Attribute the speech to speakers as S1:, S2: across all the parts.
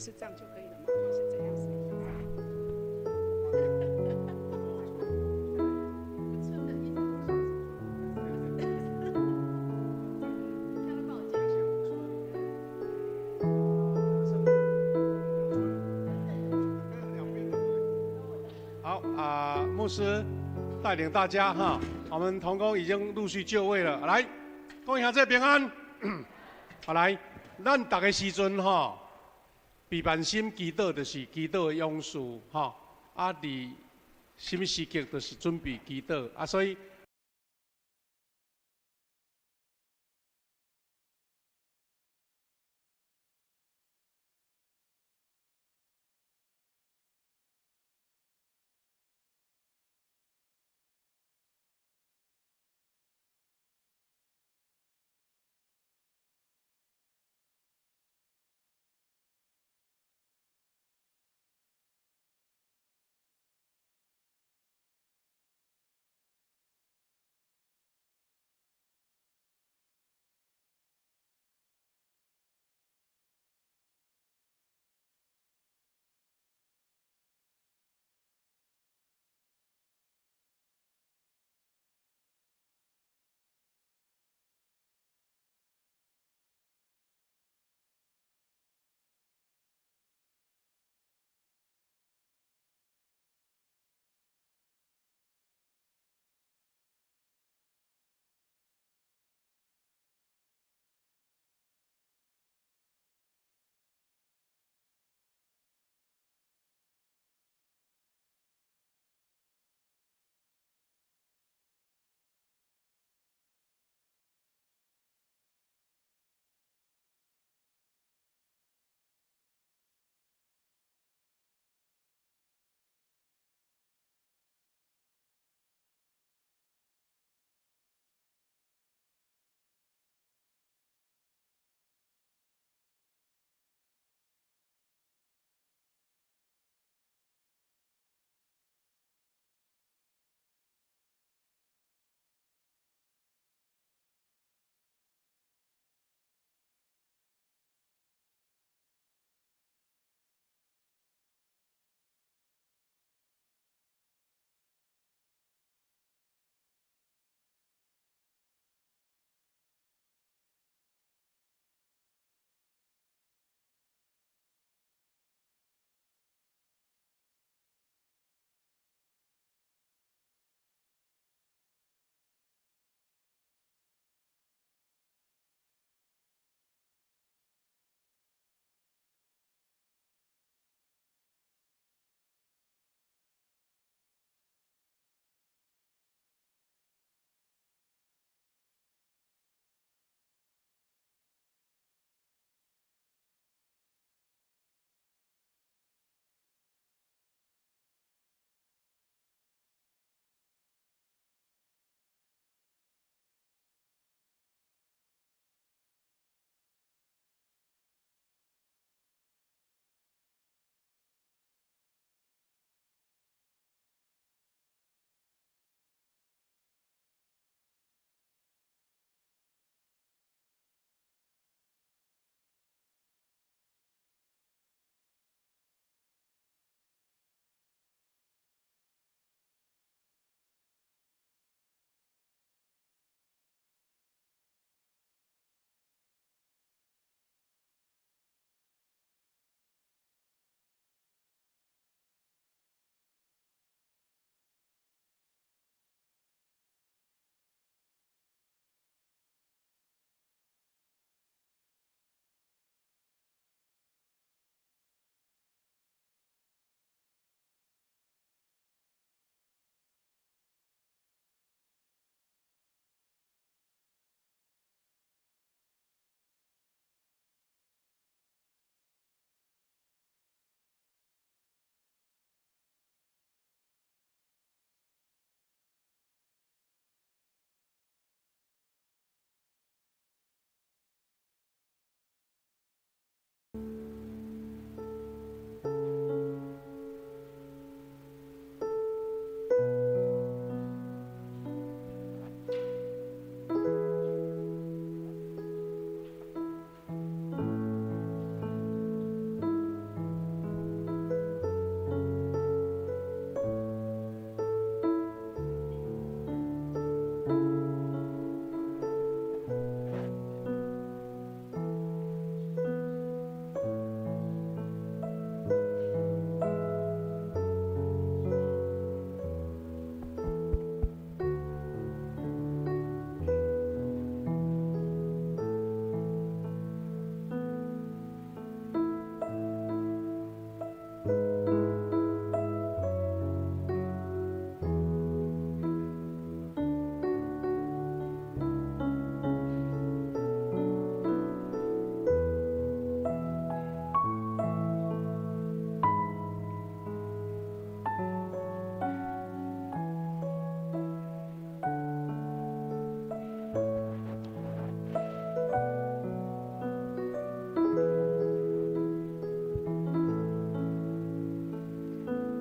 S1: 是这样就可以了吗？还是怎样？
S2: 好牧师带领大家哈，我们同工已经陆续就位了，来，恭喜这平安。好来，咱大个时阵哈，备办心祈祷就是祈祷的勇士哈，伫什么时刻就是准备祈祷所以。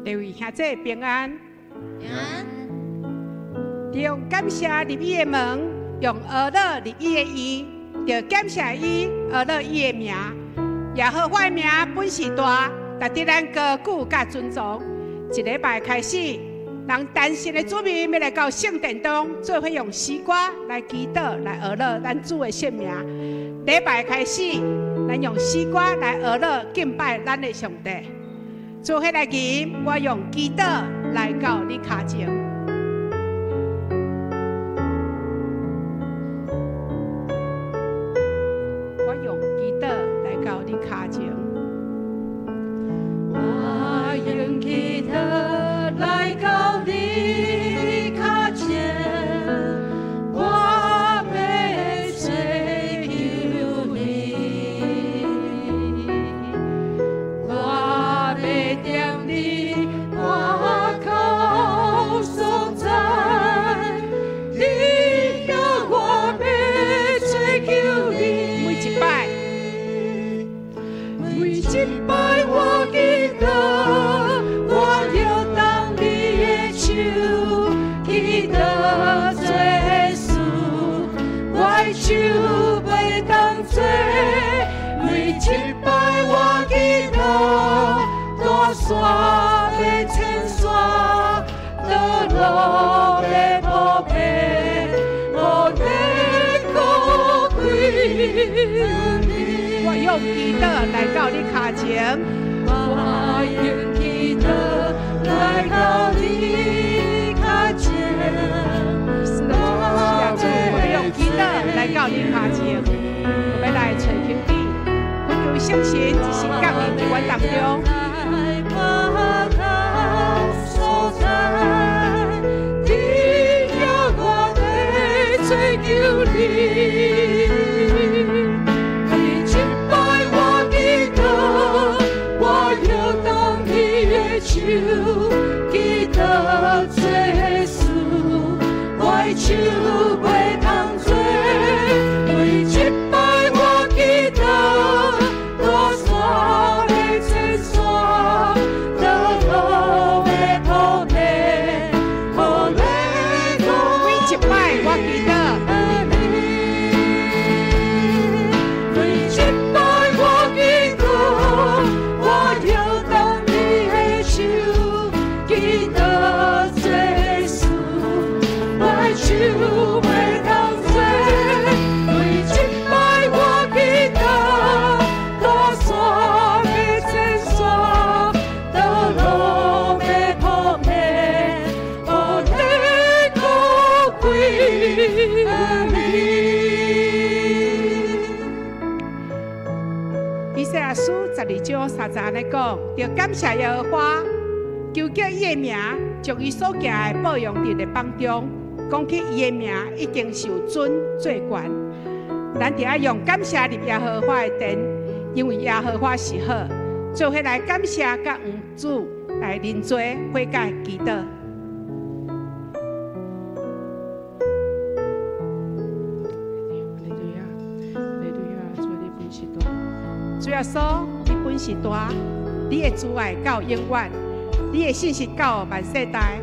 S1: 各位兄弟平安。
S3: 平安。
S1: 用感谢入伊的门，用俄勒入伊的伊，就感谢伊俄勒伊的名。耶和华的名本是大，值得咱高举甲尊重。一礼拜开始，人单身的主民要来到圣殿中，做伙用诗歌来祈祷，来俄勒咱主的圣名。礼拜开始，咱用诗歌来俄勒敬拜咱的上帝。做伙来吟，我用祈祷来到你脚前。我用祈祷来到你脚前。
S3: 我用祈祷来到你脚前，我要追求你，我要踮你花口所在，你叫我要追求你。
S1: 每一摆，
S3: 每一摆我祈祷，我要当你的手，祈祷做耶稣，我的手袂当做。每一摆我祈祷，大山要千山，道路要铺平，无你高贵。
S1: 我用祈祷来到你脚前。
S3: 我用祈祷来到你脚前，
S1: 是的，主，我们用祈祷来到你脚前，我们来寻求你，恳求圣神一时降临在阮当中。
S3: 所在，你叫我要追求你。每一摆我祈祷，我要当你的手，祈祷做耶稣，我的手袂通做。每一摆我祈祷，大山要千山，道路要铺平，互你高
S1: 每一摆我祈祷。
S3: 每一摆我祈祷，我要当你的手，祈祷做耶稣，我的手袂通做。每一摆我祈祷，大山要千山，道路要铺平，互你高贵
S1: 以赛亚书12章30来讲，要感谢耶和华，求叫伊的名，将伊所行的保养伫咧帮中，讲起伊的名已经受尊最悬。咱伫遐用感谢入耶和华的殿，因为耶和华是好，做伙来感谢甲恩主来认罪悔改祈祷。主耶稣，你本是大，你的慈爱到永远，你的信实到万世代。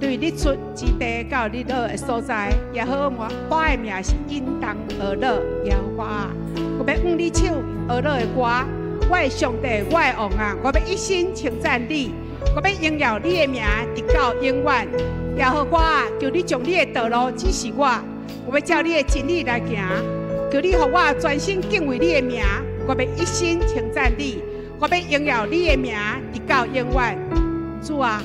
S1: 对你出之地到你落的所在，耶和华的名是应当而乐。耶和华，我要用你手而乐的歌，我的上帝，我的王啊，我要一心称赞你，我要荣耀你的名直到永远。耶和华，求你将你的道路指示我，我要照你的真理来行。求你让我专心敬畏你的名。我要一心称赞你，我要荣耀你的名，直到永远。主啊，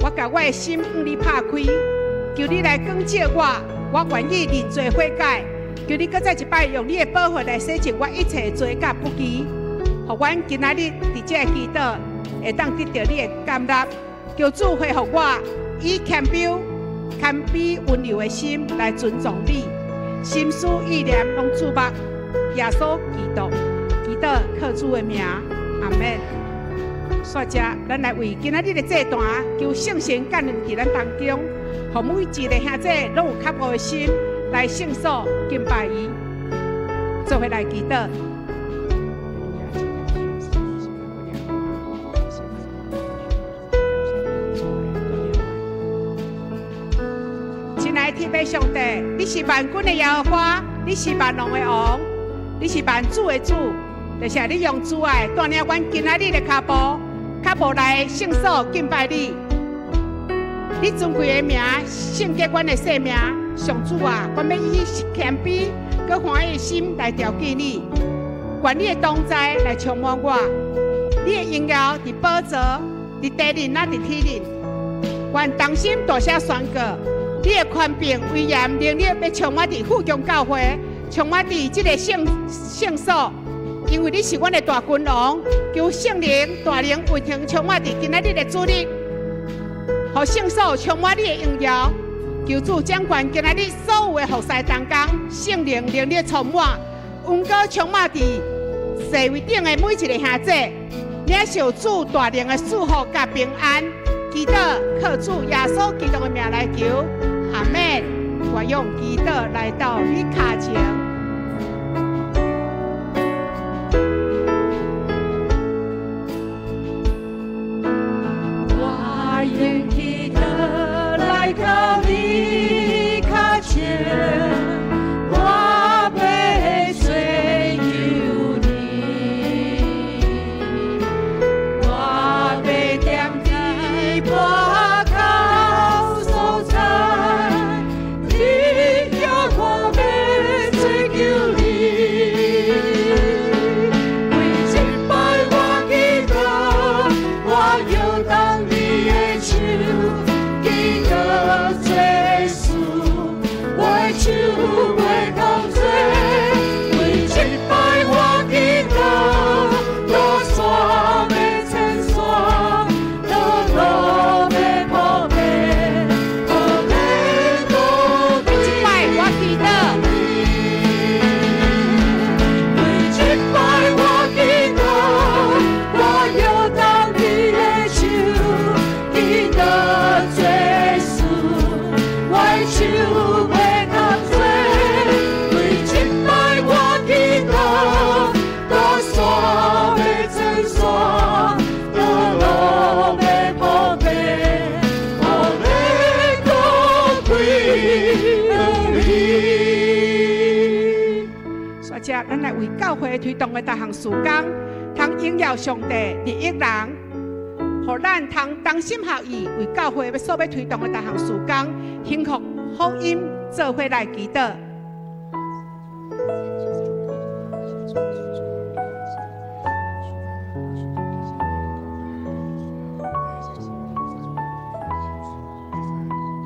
S1: 我把我的心向你拍开，求你来光照我，我愿意认罪悔改。求你搁再一摆用你的保护来洗净我一切罪甲不义，互阮今仔日伫这祈祷会当得到你的感纳。求主恢复我以谦卑温柔的心来尊重你，心思意念拢注目耶稣基督。祈祷靠主的名，阿门。煞者，咱来为今仔日的这段求圣神降临伫咱当中，互每一个兄弟拢有较好的心来圣所敬拜伊，做伙来祈祷。天父上帝，你是万军的耶和华，你是万王的王，你是万主的主。就是你用主爱带领阮今仔日的脚步，较无来圣所敬拜你。你尊贵的名圣洁阮的性命，上主啊，阮要以谦卑、佮欢喜的心来调祭你，愿你的同在来充满我，你的荣耀伫宝座，伫地人啊，伫天人。愿同心大声宣告，你的权柄、威严、能力要充满伫富强教会，充满伫这个圣所。因为你是阮的大君王，求圣灵大灵运行充满伫今仔日的主日，互圣所充满你的荣耀。求主掌管今仔日所有的服侍当中，圣灵能力充满，恩膏充满伫座位顶的每一个兄弟，领受主大灵的祝福甲平安。祈祷靠主耶稣基督的名来求，阿门。我用祈祷来到你脚前。
S3: 到你脚前，我要追求你，我要踮伫破口所在，你叫我要追求你。每一摆我祈祷，我摇动你的手。祈祷耶稣，我的手袂空做，每一摆我祈祷，路线要千山，路要破灭，破灭路每一摆我祈祷，每一摆我祈祷，我摇动你的手，祈祷耶稣。手袂通做，每一摆我祈祷，路线要千山，路要破灭，破灭路开你。
S1: 说者，咱来为教会推动的各项事工，通荣耀上帝利益人。互咱通同心合意，为教会所要推动的各项事工，幸福福音做伙来祈祷。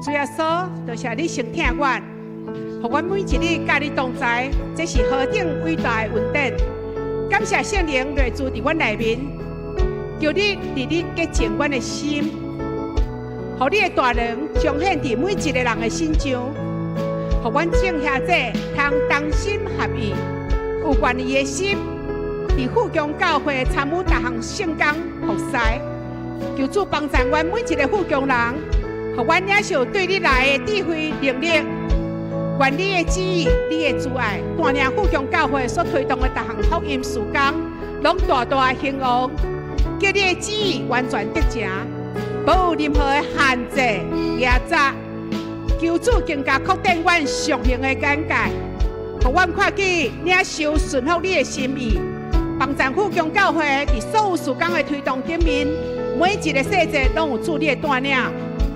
S1: 主耶稣，多谢你成听阮，互阮每一日甲你同在，这是何等伟大的恩典！感谢圣灵内住伫阮内面。求你伫你洁净阮的心，互你的大能彰显伫每一个人的心上，互阮众兄弟通同心合意，有愿意的心，伫富强教会参与各项圣工服侍。求主帮助阮每一个富强人，互阮领受对你来的智慧能力，愿你的旨意、你的慈爱，带领富强教会所推动的各项福音事工，拢大大兴旺。叫你的旨意完全得成，无有任何的限制、压榨。求主更加扩展阮上行的眼界，互阮看见领受顺服你的心意，帮助富强教会伫所有事工的推动顶面，每一个细节拢有主你的带领，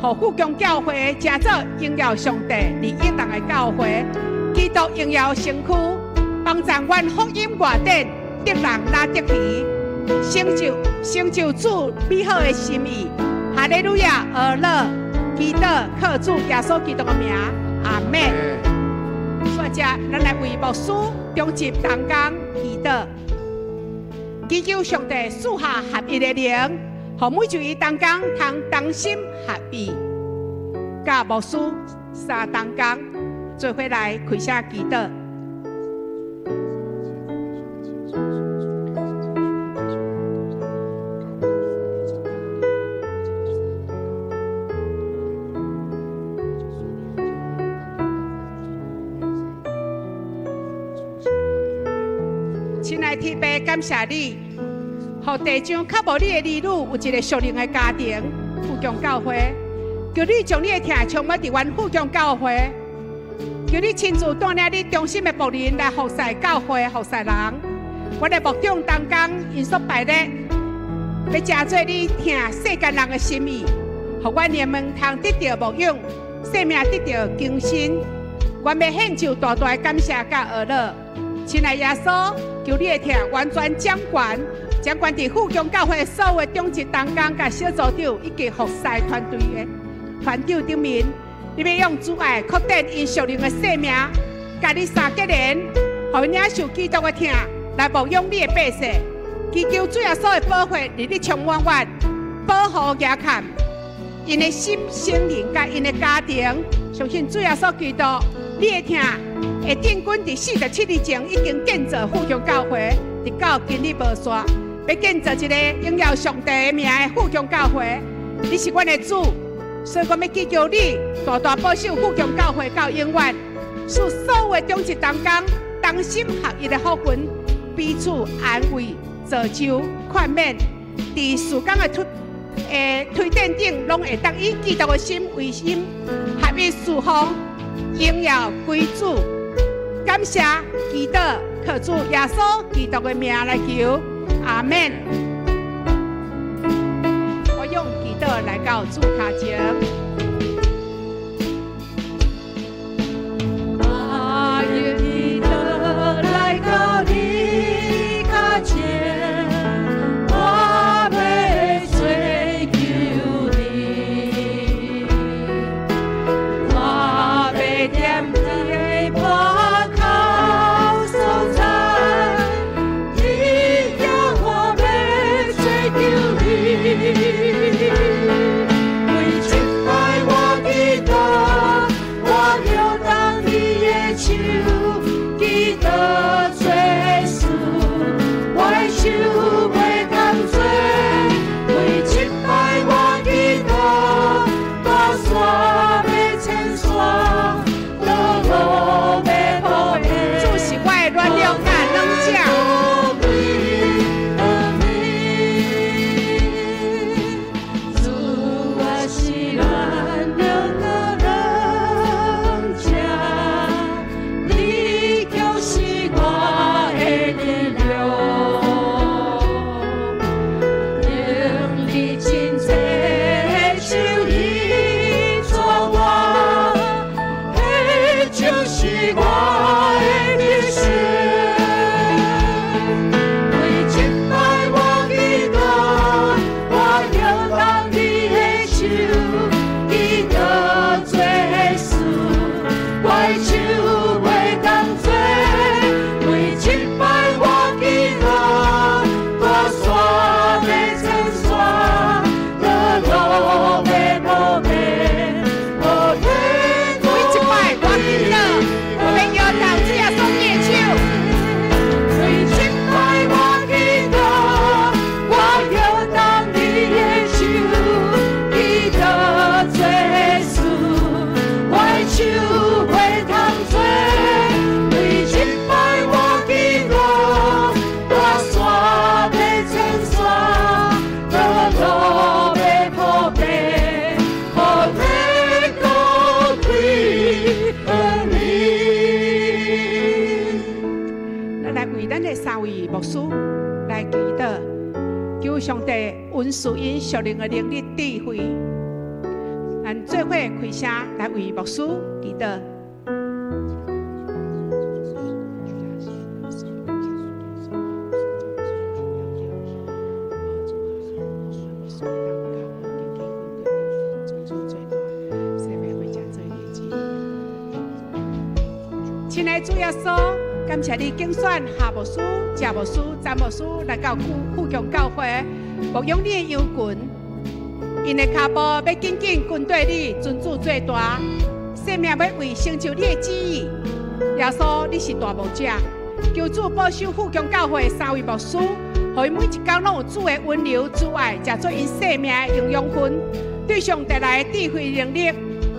S1: 互富强教会成做荣耀上帝、利益人的教会，基督荣耀身躯，帮助阮福音外展，得人拉得去。成就主美好的心意，哈利路亚！而乐，祈祷靠主耶稣基督的名，阿门。说者，咱来为牧师中集同工祈祷，祈求上帝赐下合一的灵，互每一位同工通同心合意，甲牧师三同工做伙来开声祈祷。亲爱的天父，感谢你，互地上较无你的儿女有一个属灵的家庭，富强教会。求你将你的疼充满伫阮富强教会，求你亲自带领你忠心的仆人来服侍教会、服侍人。我的牧长当工因所摆列，要加做你听世间人的心意，互阮人们通得到牧养，生命得到更新。我要献上大大的感谢甲乐乐。亲爱耶稣，求你的听完全掌管伫富强教会所有中职同工、甲小组长以及服侍团队的团长顶面，你要用主爱确定因属灵的生命，甲你三结连，互因领受基督的听，来牧养你的百姓。祈求主耶稣的保护，日日充满阮，保护耶看因的心、心灵甲因的家庭。相信主耶稣基督，你的听会定军伫47年前已经建造富强教会，直到今日无煞。要建造一个荣耀上帝的名的富强教会，你是阮的主，所以我要祈求你大大保守富强教会到永远，使所有的中职同工同心合一的福分，彼此安慰、造就、劝勉，伫事工的推展顶，拢会得以基督的心为心，合一侍奉，荣耀归主。感谢基督，靠主耶稣基督的名来求。阿們。我用祈禱來到主腳前。
S3: 我用祈禱來到你腳前，我要追求你，我要踮在破口所在。
S1: 牧师来祈禱，求上帝允許因屬靈的能力智慧，咱做伙開聲來為牧師祈禱。親愛的主耶穌，感謝你競選夏牧師、謝牧師、詹牧師來到富強教會，牧養你的羊群。因的腳步要緊緊跟對你，尊主最大，生命要為成就你的旨意。耶穌，你是大牧者，求主保守富強教會3位牧師，讓伊每一天攏有主的溫柔、主愛，食出因生命的營養分，對上帝來的智慧能力，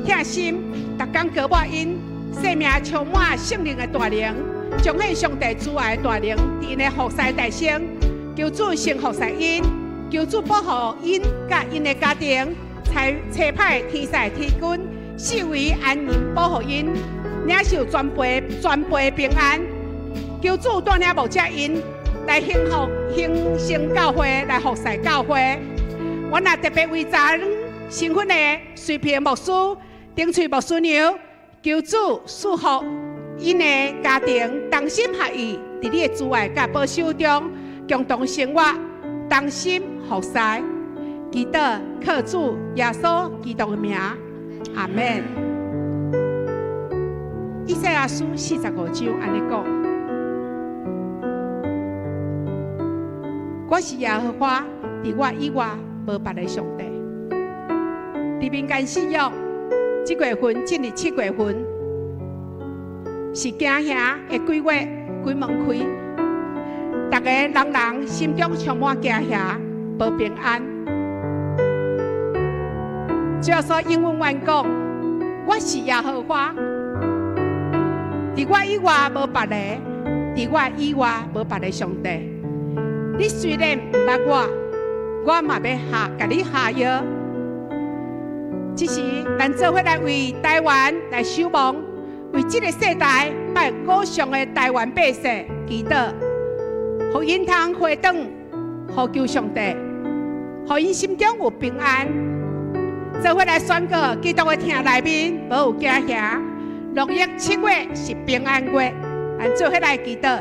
S1: 聽心，逐天高抹因。生命充滿聖靈的大能，彰顯上帝主愛的大能，佇因的服侍大聲，求主先服侍因，求主保護因甲因的家庭，差派天使天軍，四圍安營保護因，领受全备平安。求主带领牧者因来幸生教会，来服侍教会。我也特别为昨昏新婚的随便牧师、顶翠牧师娘，求主赐福因的家庭同心合意，在你的慈爱甲保守中共同生活，同心服侍。祈祷靠主耶稣基督的名，阿门。以赛亚书45章安尼讲：我是耶和华，伫我以外无别的上帝。伫民间信仰，这月份进入7月份，是惊吓的几月几门开，大家人心中充满惊吓，无平安。主要说英文原讲：我是耶和华，伫我以外无别个，伫我以外无别个上帝。你虽然唔捌我嘛要甲你下药。只是咱做伙来为台湾来守望，为这个世代拜高尚的台湾百姓祈祷，互因通回转，呼求上帝，互因心中有平安。做伙来宣告基督的厅内面无有惊吓。农历7月是平安月，咱做伙来祈祷。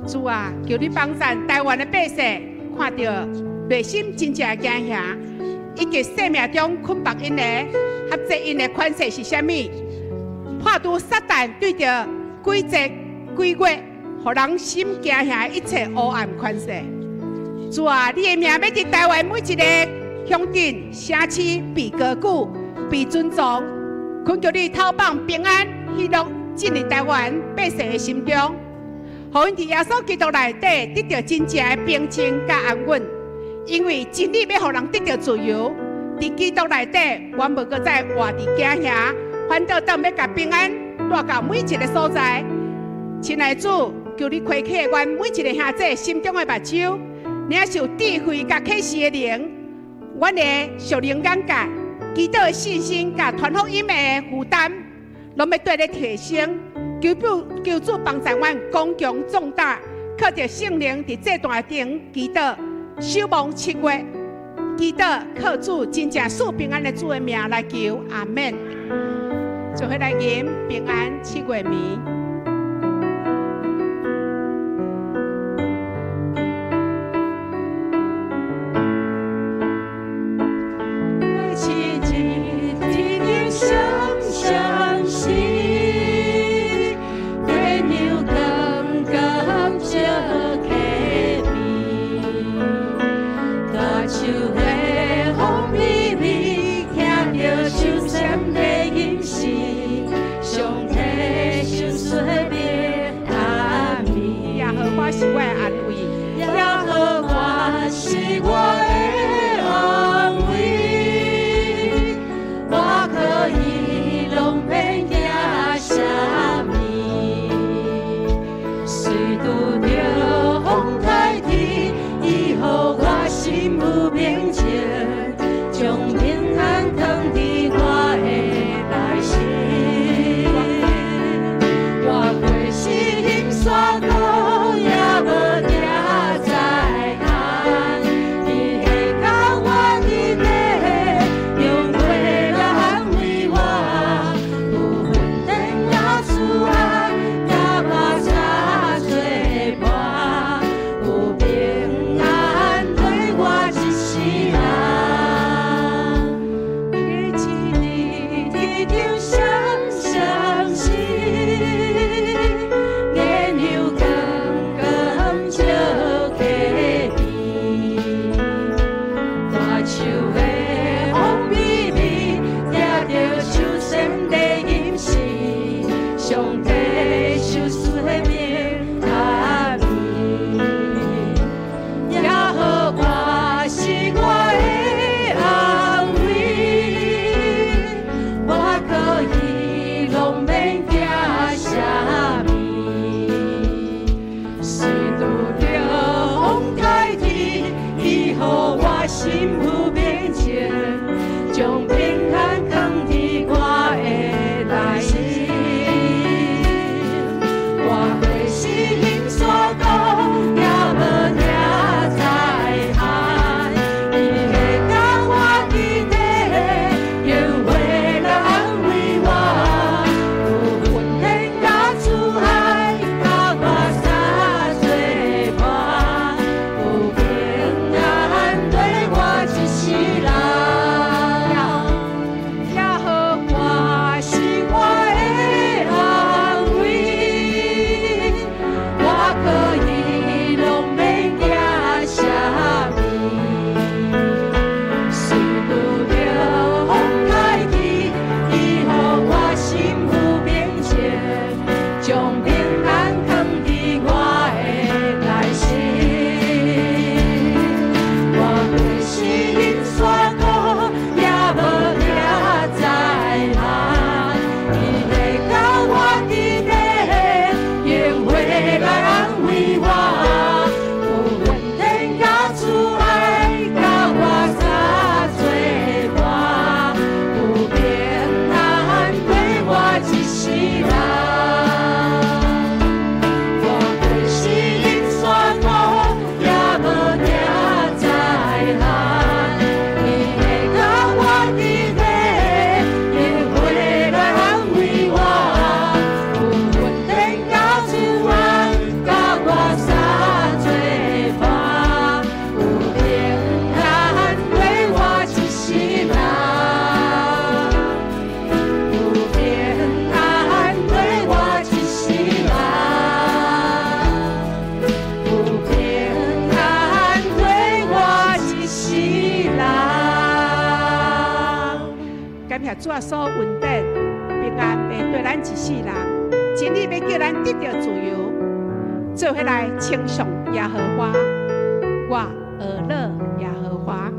S1: 主啊，求你帮助台湾的百姓，看到内心真正惊吓，以及生命中捆绑因的、合制因的款式是啥物？破除撒旦对着规则、规月，互人心惊吓一切黑暗款式。主啊，你的名要伫台湾每一个乡镇、城市被高举、被尊重，恳求你透放平安、喜乐进入台湾百姓的心中。互因伫耶稣基督内底得到真正的平静甲安稳，因为真理要互人得到自由。伫基督内底，我无搁再活伫惊吓，反倒当要甲平安带到每一个所在。亲爱的主，求你开启阮每一个兄弟心中的目睭，领受智慧甲启示的灵，阮的属灵眼界、基督的信心甲传福音的负担，拢要对你提升。求主帮助阮刚强壮大，靠着圣灵伫这段中祈祷，守望7月，祈祷靠主真正赐平安的主的名来求，阿门。就会来吟平安7月暝。是我的安慰，耶和华是我的安慰，我可以拢免惊啥物，虽拄着风台天，伊予我心有平静，将平安藏伫我的内心，我过心山高。龙门。谢主啊所稳定平安，陪对咱一世人，真理要叫咱得到自由，做伙来称颂耶和华，我俄勒耶和华。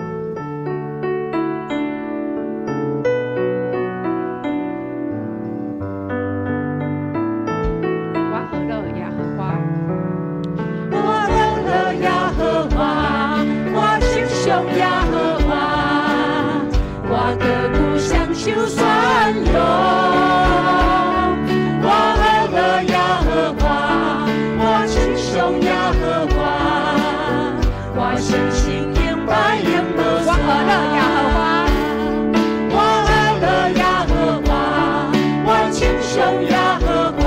S3: 就算有，我爱了耶和华，我称颂耶和华，我相信应百应无
S1: 我爱了耶和华，
S3: 我爱了耶和华，我称颂耶和华，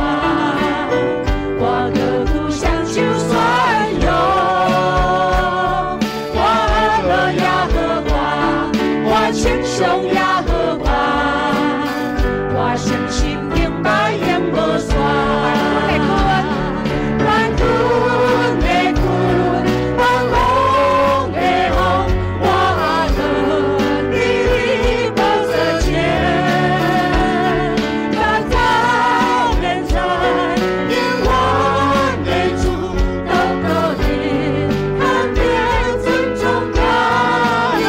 S3: 我的故乡就算有，我爱了耶和华，我称颂耶和华。相信应百应无算，万军的军，万龙的龙，我爱了你宝座前，在现在，永远的主，到高天，看见尊重他人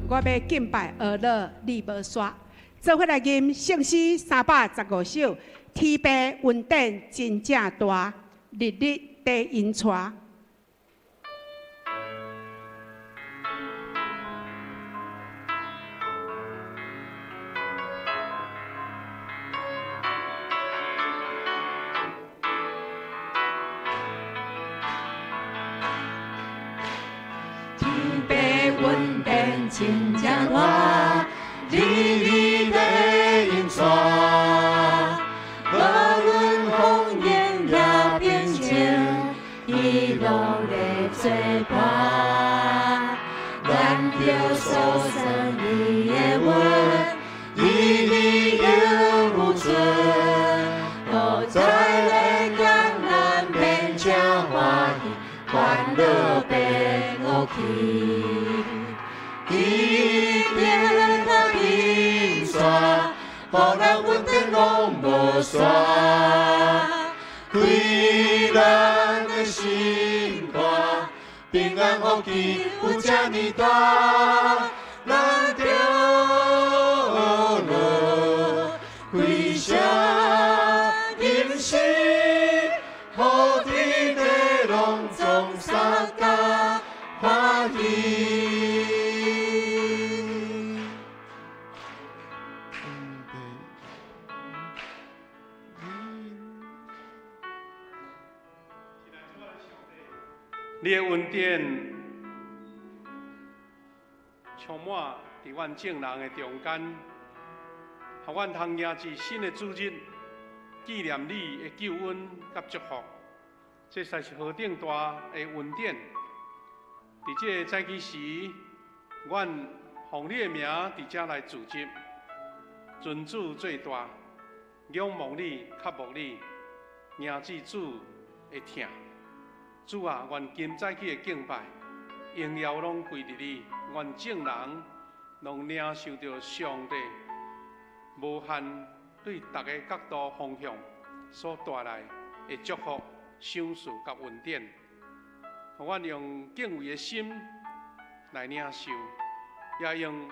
S1: 我要敬拜俄勒你无煞，做伙来吟圣诗315首，天父恩典真正大，日日地因带。
S3: 稳定真正大，日日地因带，无论风烟也变迁，一路的做伴，咱着所生伊的恩，日日永无存，好在人艰难变成欢喜，欢乐变乐器。一边的音予人阮的拢无煞。对咱的心肝，平安福气有这么大，咱着落开声吟诗，予天地拢总三家欢喜。
S2: 你的恩典充满伫阮众人的中间，互阮通迎至新的主日，纪念你的救恩甲祝福。这才是何等大的恩典！伫这个早起时，阮奉你的名伫这来聚集，尊主最大，仰望你、渴慕你，迎至主的听。主啊，愿今早起的敬拜，荣耀拢归伫你，愿众人拢领受到上帝无限对大家角度方向所带来的祝福、赏赐甲恩典。互阮用敬畏的心来领受，也用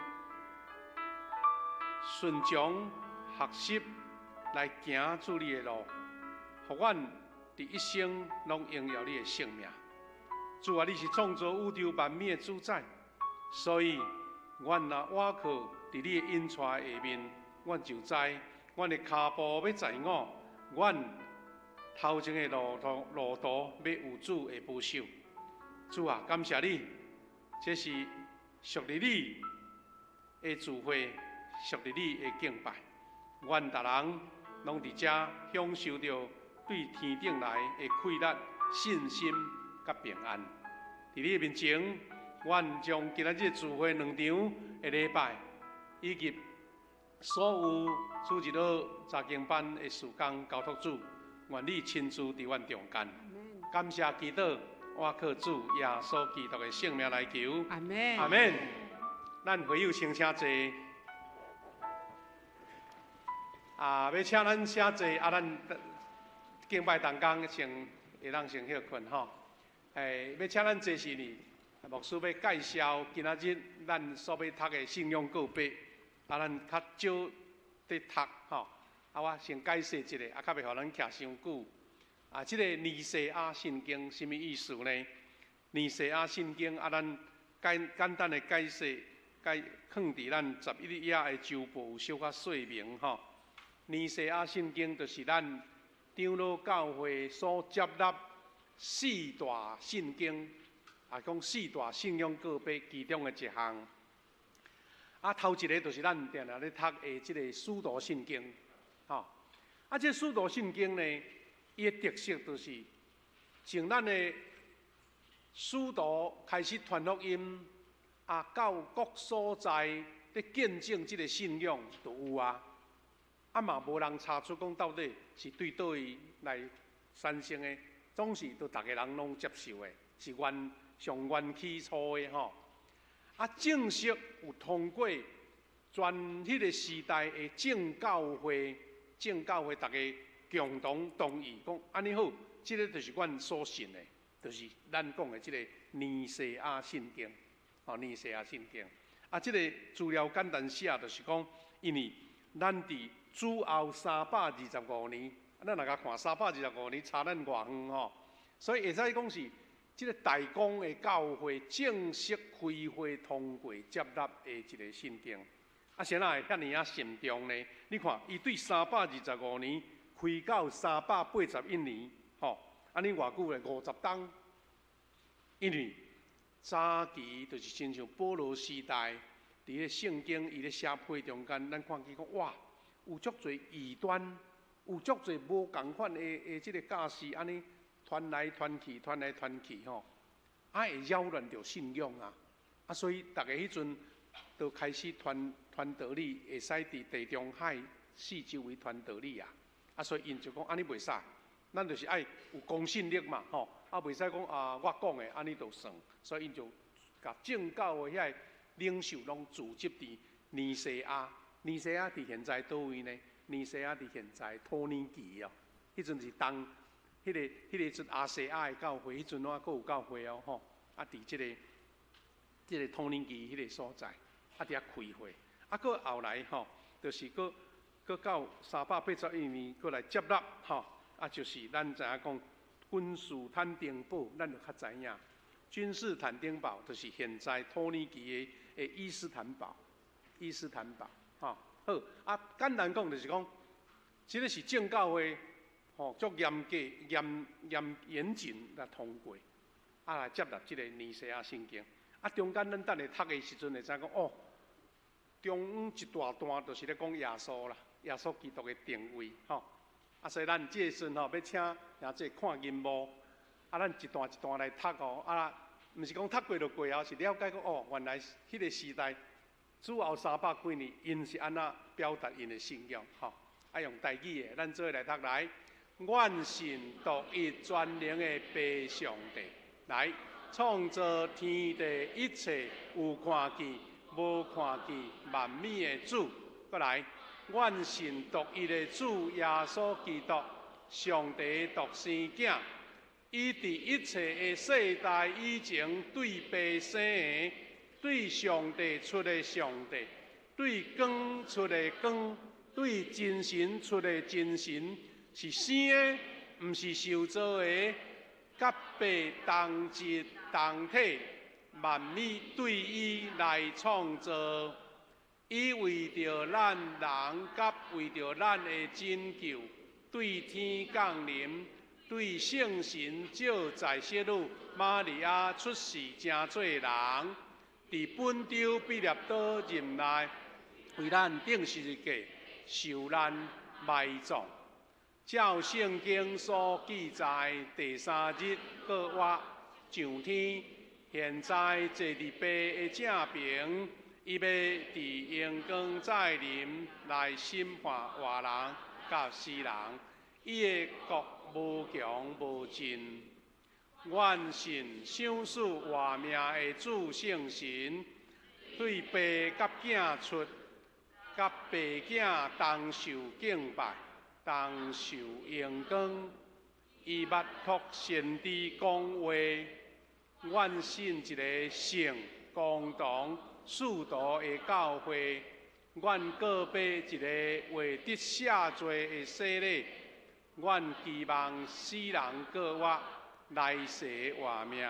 S2: 顺从学习来行主你的路，互阮伫一生拢荣耀你的圣名。主啊，你是创造宇宙万物的主宰，所以阮若倚靠伫你的恩宠下面，阮就知阮的脚步要在我，阮头前的路途要有主的保守。主啊，感谢你，这是属于你的智慧，属于你的敬拜。阮逐人拢伫遮享受着对天顶来的快乐、信心甲平安。伫你面前，阮将今仔日聚会2场的礼拜，以及所有主日学查经班的事工交托主，愿你亲自伫阮中间。感谢祈祷，我靠主耶稣基督的圣名来求。
S1: 阿门。
S2: 阿门。咱会友先请坐。要请咱先坐，咱敬拜当中先会当先休困吼。要请咱坐是呢，牧师要介绍今仔日咱所要读的信仰告白，咱较少在读吼。我先解释一下，较袂互咱徛伤久。这个尼西亚圣经什么意思呢？尼西亚圣经咱简单的解释，放伫咱11页的周报有小可说明吼。尼西亚圣经就是咱长老教会所接纳四大圣经，讲四大信仰告白其中的一项。头一个就是咱定定咧读的这个使徒圣经，吼。这使徒圣经呢，伊的特色就是，从咱的使徒开始传福音，到各所在咧见证这个信仰都有啊。嘛无人查出讲到底是对倒位来产生的，总是都大家人拢接受的，是上原起初的吼。正式有通过全迄个时代的正教会大家共同同意讲安尼好，这个就是阮所信的，就是咱讲的这个尼西亚圣经，尼西亚圣经。这个资料简单写，就是讲，因为咱伫主后325年，咱若甲看325年，差咱偌远吼，所以会使讲是这个大公的教会正式开会通过接纳的一个圣经。谁若会遐尼慎重呢？你看，伊对325年开到381年，吼，安尼偌久咧50冬，因为早期就是亲像保罗时代，伫咧圣经伊咧写批中间，咱看见讲哇。有足侪异端，有足侪无共款的即个教士，安尼传来传去吼，会扰乱着信仰啊！所以大家迄阵都开始传道理，会使伫地中海四周围传道理啊！所以因就讲安尼袂使，咱就是爱有公信力嘛，吼！袂使讲我讲的安尼就算，所以因就甲正教的遐领袖拢聚集伫尼西亚。尼西亚伫现在倒位呢？尼西亚伫现在托尼基哦，迄阵是当迄个阵亚细亚的教会，迄阵我还有教会哦吼，啊伫即个托尼基迄个所在，啊伫遐开会，啊搁后来吼，就是搁到381年搁来接纳吼，啊就是咱知影讲君士坦丁堡，咱就较知影，君士坦丁堡就是现在托尼基的伊斯坦堡，吼。好，啊，简单讲就是讲，即个是正教会，吼，足严格、严谨来通过，啊来接纳即个尼西亚圣经。啊，中间咱等下读的时阵会知讲，哦，中央一大段就是咧讲耶稣啦，耶稣基督的定位，吼。啊，所以咱即个时阵吼，要请兄弟看银幕，啊，咱一段一段来读哦，啊，毋是讲读过就过后，是了解讲哦，原来迄个时代。主后300几年，因是安那表达因的信仰，吼，啊用台语的，咱做来读来。愿信独一全能的父上帝，来创造天地一切有看见、无看见万米的主，过来。愿信独一的主耶稣基督，上帝独生囝，伊伫一切的世代以前对爸生的。对上帝出的上帝，对光出的光，对真神出的真神，是生的，毋是受造的。甲爸同质同体，万米对伊来创造。伊为着咱人，甲为着咱的拯救，对天降临，对圣神照在世女玛利亚出世，成做人。伫本州毕业岛任内，为咱定十字架受难埋葬。照圣经所记载，第3日搁活上天，现在坐伫爸的正边，伊要伫阳光再临来审判活人甲死人。伊的国无强无尽。愿信赏赐活命的主圣神，对爸甲囝出，甲爸囝同受敬拜，同受荣光。伊捌托先知讲话，愿信一个圣、公堂、属道的教会。愿告别一个为得赦罪的洗礼。愿期望死人各活。来世活命，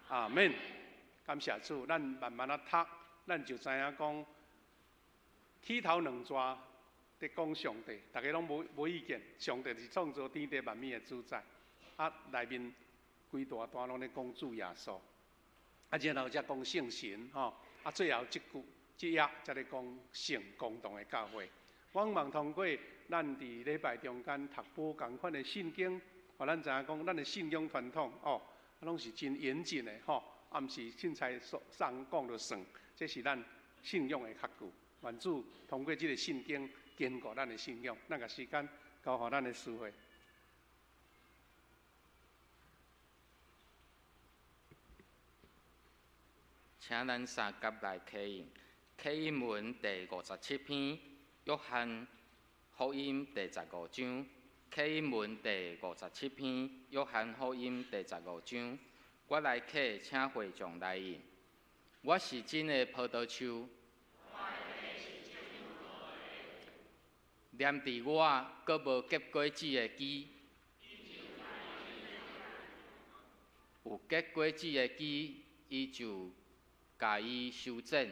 S2: 阿免。感谢主，咱慢慢啊读，咱就知影讲，起头两节在讲上帝，大家拢无意见。上帝是创造天地万物的主宰，啊，内面规大段拢咧讲主耶稣，啊，然后才讲圣神，吼，啊，最后这页才咧讲圣公堂的教会。我望通过咱伫礼拜中间读报同款的圣经。互咱知影讲，咱的信仰传统哦，拢是真严谨的吼，啊，毋是凊彩上讲就算，这是咱信仰的确据。愿主通过这个圣经坚固咱的信仰。咱个时间交互咱的师会。
S4: 请咱三甲来启应，启应文第57篇，约翰福音第15章。启应文第57篇，约翰福音第15章。我来启，请会众来应。我是真的葡萄树，黏伫我，阁无结果子的枝，有结果子的枝，伊就甲伊修整。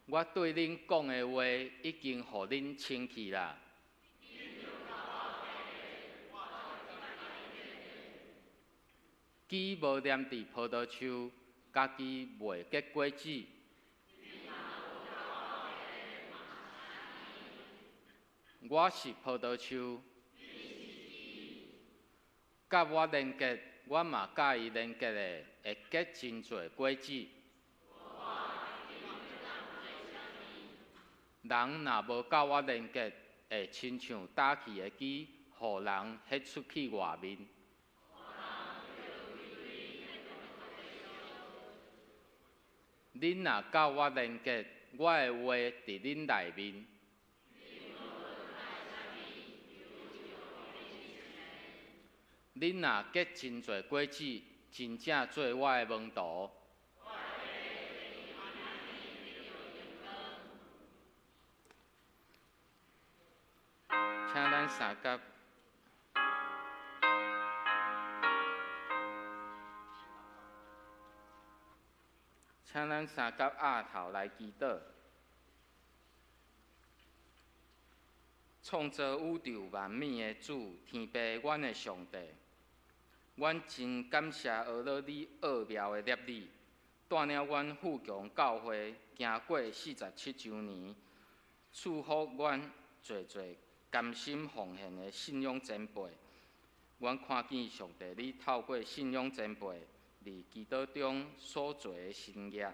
S4: 我对恁讲的话，已经互恁清气啦。枝无黏伫葡萄树，家己袂结果子。我是葡萄树，甲我连结，我嘛甲伊连结的，会结真侪果子。人若无甲我连结，会亲像打气的枝，互人迄出去外面。恁若甲我连结，我的话伫恁内面。恁若结真侪果子，真正做我的门徒。请咱三甲，请咱三甲额头来祈祷。创造宇宙万物的主，天父，阮的上帝，阮真感谢学了你奥妙的业理，带领阮富强教会行过47周年，祝福阮侪侪甘心奉献的信仰前辈。阮看见上帝，你透过信仰前辈，伫基督中所做的新业，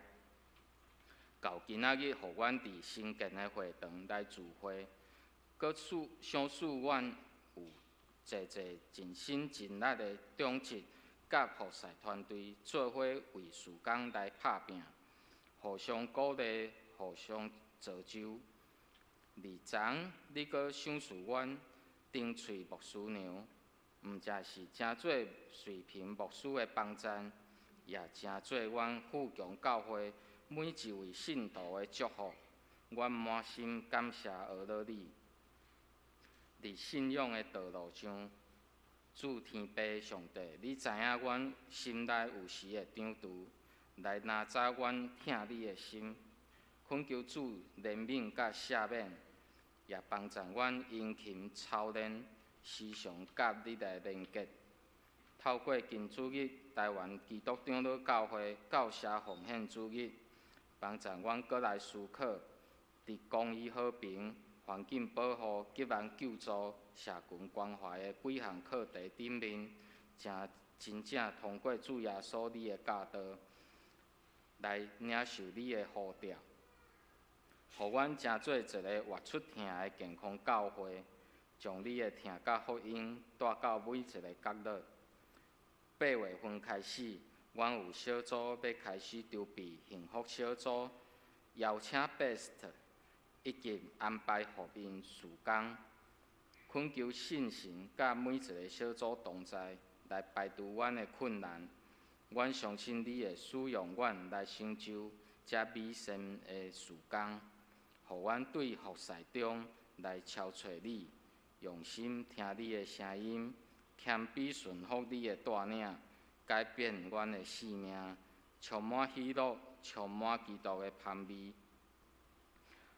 S4: 到今仔日，互阮伫新建的会堂来聚会。搁相使阮有侪侪尽心尽力的忠职，甲菩萨团队做伙为事工来拍拼，互相鼓励，互相造就。而昨你搁赏赐阮丁翠牧师娘，毋只是真做随平牧师的帮赞，也真做阮富强教会每一位信徒的祝福。阮满心感谢学了你。伫信仰的道路上，主天父上帝，你知影阮心内有时会张除，来拿早阮疼你的心，恳求主怜悯甲赦免，也帮助阮殷勤操练，时常甲你来连结。透过今主日台湾基督长老教会教社奉献主日，帮助阮搁来思考，伫公益和平、环境保护、急难救助、社群关怀的几项课题顶面，真正通过主耶稣你的教导，来领受你的呼召，互阮真做一个活出疼的健康教会，将你的疼甲福音带到每一个角落。8月份开始，阮有小组要开始筹备幸福小组，邀请 Best。已经安排福音事工，恳求信神甲每一个小组同在，来排除阮的困难。阮相信你会使用阮来成就这美善的事工，互阮对服侍中来超找你，用心听你的声音，谦卑顺服你的带领，改变阮的生命，充满喜乐，充满基督的香味。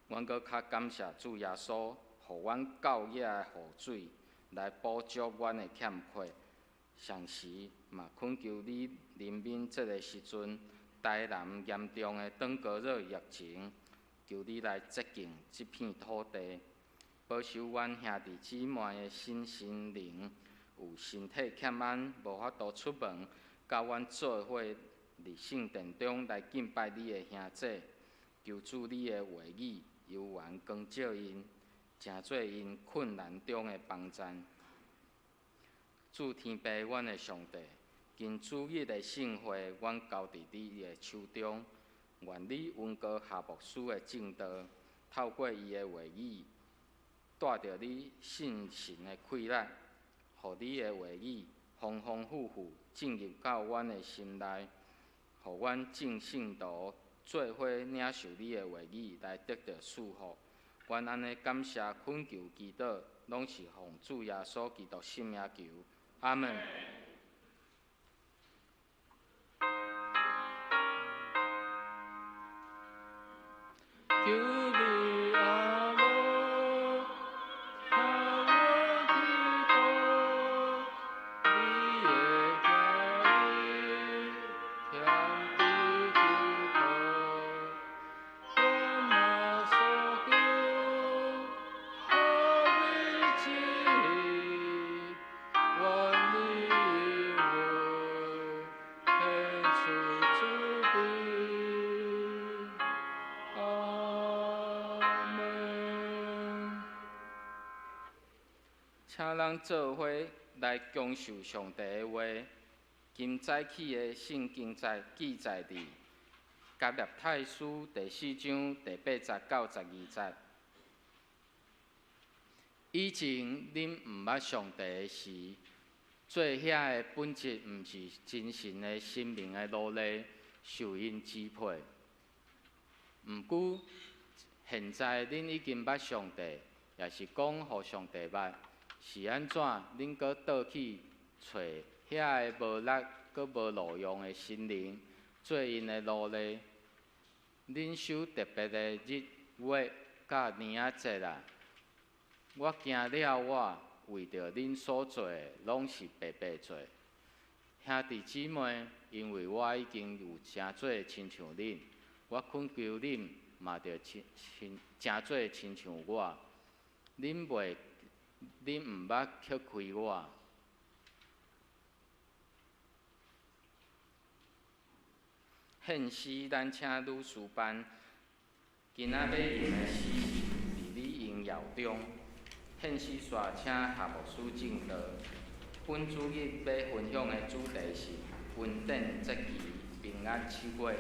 S4: 阮搁较感谢主耶稣，互阮教义的雨水来补足阮的欠缺。上时嘛恳求你怜悯这个时阵，台南严重的登革热疫情，求你来接近这片土地，保守阮兄弟姊妹的身心灵，有身体欠安无法度出门，甲阮做伙伫圣殿中来敬拜你的兄姐，求主你的话语。有缘光照因，成做因困难中的帮赞。主天父，阮的上帝，今主日的盛会，阮交伫你的手中。愿你温哥夏牧师的正道，透过伊的话语，带着你信神的气力，互你的话语丰丰富富进入到阮的心内，互阮正信徒。做伙领受你的话语，来得到祝福。阮安尼感谢、恳求、祈祷，拢是奉主耶稣基督圣名求。阿门。请咱做伙来恭受上帝的话。今早起的圣经记载伫甲列太书第4章第8节到12节。以前恁毋捌上帝的时，做遐的本质毋是真神的生命的努力，受因支配。毋过，现在恁已经捌上帝，也是讲互上帝捌，是安怎？恁搁倒去找遐个无力、搁无路用的心灵，做因的努力。恁守特别的日月甲年仔节啊！我惊了我为着恁所做的，拢是白白做。兄弟姊妹，因为我已经有真做亲像恁，我恳求恁嘛着真做亲像我。恁毋捌去开我。现时咱请女士班，今仔要用的诗是伫你应谣中。现时煞请夏牧师正道。本主日要分享的主题是稳定节期平安7月。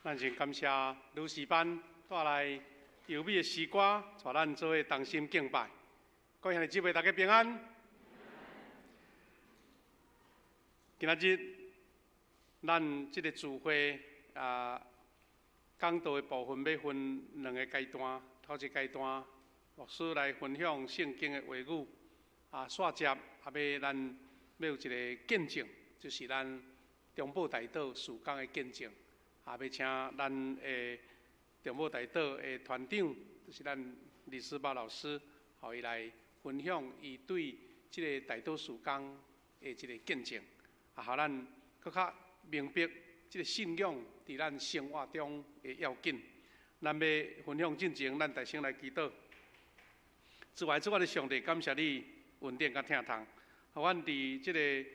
S2: 咱先感谢女士班带来优美的诗歌，带咱做伙同心敬拜。各位兄弟姊妹，大家平安。今仔日，咱这个聚会讲道的部分要分两个阶段。头一阶段，牧师来分享圣经的话语，续接要咱要有一个见证，就是咱中部大道事工的见证。要请咱的中部大道的团长，就是咱李思宝老师，互伊来分享伊对即个大道事工的一个见证，互咱更较明白即个信仰伫咱生活中的要紧。咱要分享进前，咱大声来祈祷。主爱主我的上帝，感谢你恩典甲疼痛，互阮伫即个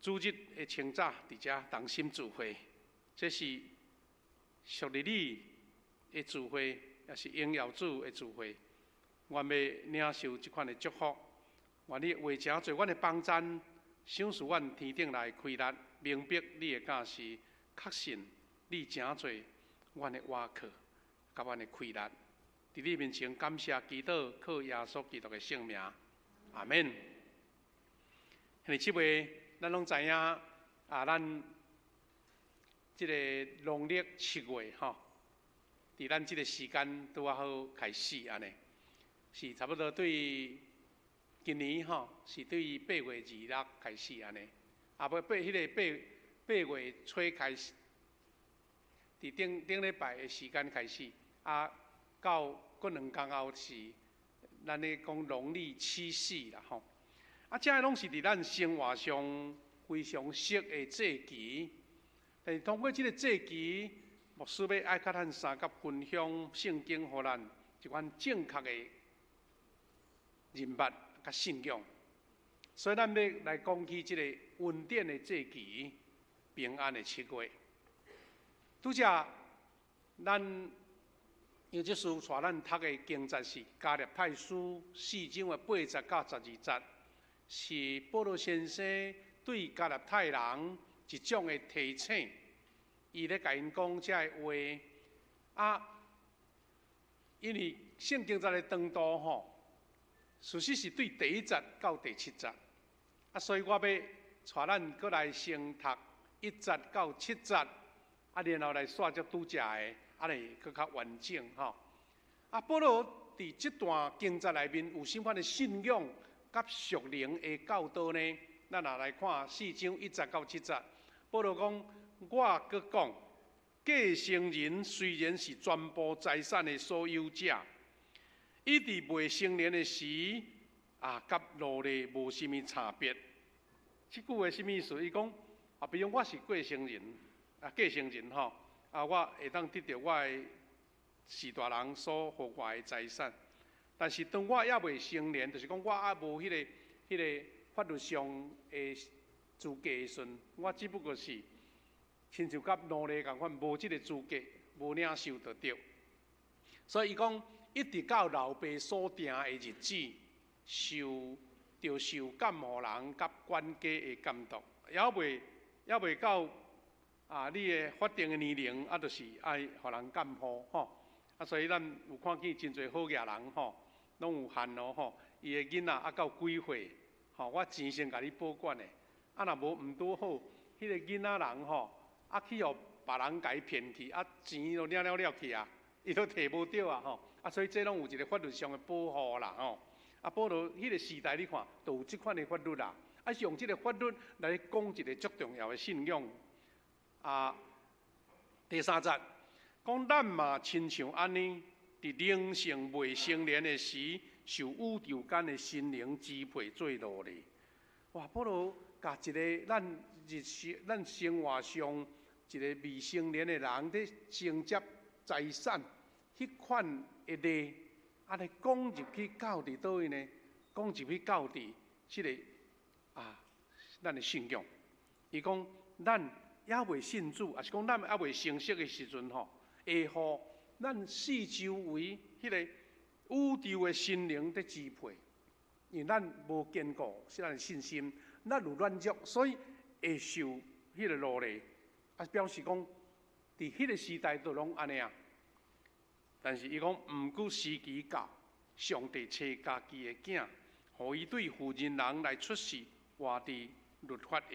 S2: 主日的清早伫遮同心聚会。这是属于你的聚会，也是荣耀主的聚会。我要领受这款的祝福，愿你话诚做阮的帮赞，赏赐阮天顶来开力，明白你的教示，确信你诚做阮的瓦靠，甲阮的开力。伫你面前感谢祈祷，靠耶稣基督的圣名，阿免。兄弟姊妹，咱拢知影咱。即个农历7月吼，伫咱即个时间拄啊好开始安尼，是差不多对今年吼是对8月26开始安尼，迄个8月初开始，伫顶礼拜的时间开始，到过2天后是咱咧讲农历7夕啦吼，这拢是伫咱生活上非常熟的节期。但是通过这个节期，牧师要爱甲咱三甲分享圣经，互咱一款正确的认捌甲信仰。所以咱要来讲起这个恩典的节期，平安的7月。拄则咱杨执事带咱读的经节是加勒泰书4章的8节到12节，是保罗先生对加勒泰人一种的提醒，伊咧甲因讲这个话因为圣经在咧长度吼，事实是对第1节到第7节，所以我要带咱过来先读1节到7节，然后来煞接拄则的，来更较完整吼。保罗伫这段经节内面有甚款的信仰甲属灵的教导呢？咱也来看4章1节到7节。保罗讲，我阁讲，继承人虽然是全部财产的所有者，伊伫未成年的时，甲奴隶无甚物差别。这句话什么意思？伊讲，比如我是继承人，继承人吼，我会当得到我的士大人所予我的财产，但是当我还未成年，就是讲我还无迄个法律上的资格的时阵，我只不过是亲像甲奴隶共款，无即个资格，无领受得到。所以伊讲，一直到老爸所定的日子，受监护人甲管家的监督，还未到你的法定的年龄，就是爱互人监护吼。所以咱有看见真侪好嘢人吼，拢有限咯吼。伊的囡仔到几岁，我钱先甲你保管的。若无毋拄好，迄个囡仔人吼，去互别人甲伊骗去，钱都了去伊都摕无到吼。所以这拢有一个法律上的保护啦吼。保罗迄个时代你看，都有即款的法律啦。是用即个法律来讲一个足重要的信仰。第3节讲，咱嘛亲像安尼，伫灵性未成年的时，受宇宙间的心灵支配做奴隶。哇！保罗甲一个咱生活上一个未成年的人伫承接财产，迄款的例，来讲入去到伫倒位呢？讲入去到伫即个咱的信仰。伊讲，咱还未信主，也是讲咱还未成熟的时阵吼，会互咱四周围迄个宇宙的心灵在支配，因为咱无坚固是咱的信心，咱有软弱，所以会受迄个奴隶。表示讲，伫迄个时代都拢安尼啊。但是伊讲，毋过时机到，上帝找家己的囝，互伊对负人人来出世，活伫律法下。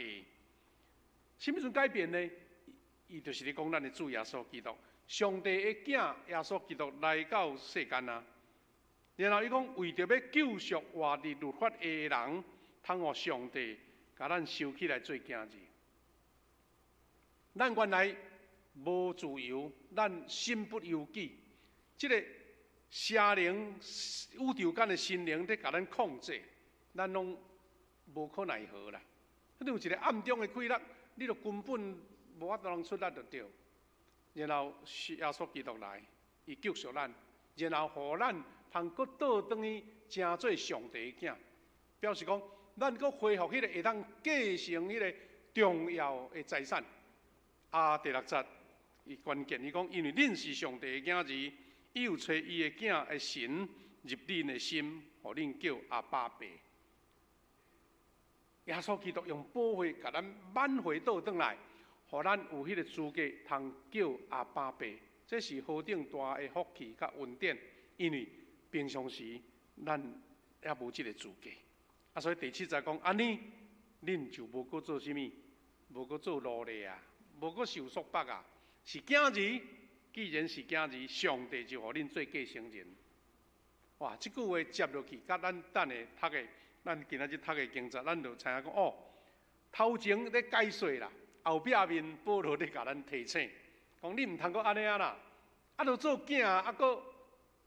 S2: 什么时阵改变呢？伊就是咧讲咱的主耶稣基督，上帝的囝耶稣基督来到世间啊。然后伊讲，为着要救赎活伫律法下的人，通互上帝甲咱收起来做囝子。咱原来无自由，咱身不由己。这个邪灵、宇宙间的心灵在甲咱控制，咱拢无可奈何啦。迄有一个暗中的规律，你就根本无法度通出力就对。然后耶稣基督来，伊救赎咱，然后互咱通搁倒转去成做上帝的囝，表示讲咱搁恢复迄个会当继承迄个重要的财产。第6节，伊关键伊讲，因为恁是上帝的囝子。伊有找伊的囝的神入恁的心，互恁叫阿爸爸。耶稣基督用宝血甲咱挽回倒转来，互咱有迄个资格通叫阿爸爸。这是何等大的福气甲恩典！因为平常时咱也无即个资格。所以第7节讲安尼，恁就无搁做啥物，无搁做奴隶啊，无搁受束缚啊，是囝子。既然是囝子，上帝就互恁做继承人。哇！即句话接落去，甲咱等下读的，咱今仔日读的经节，咱就知影讲哦，头前咧解说啦，后壁面保罗咧甲咱提醒，讲你毋通阁安尼啊啦，啊，著做囝，啊，阁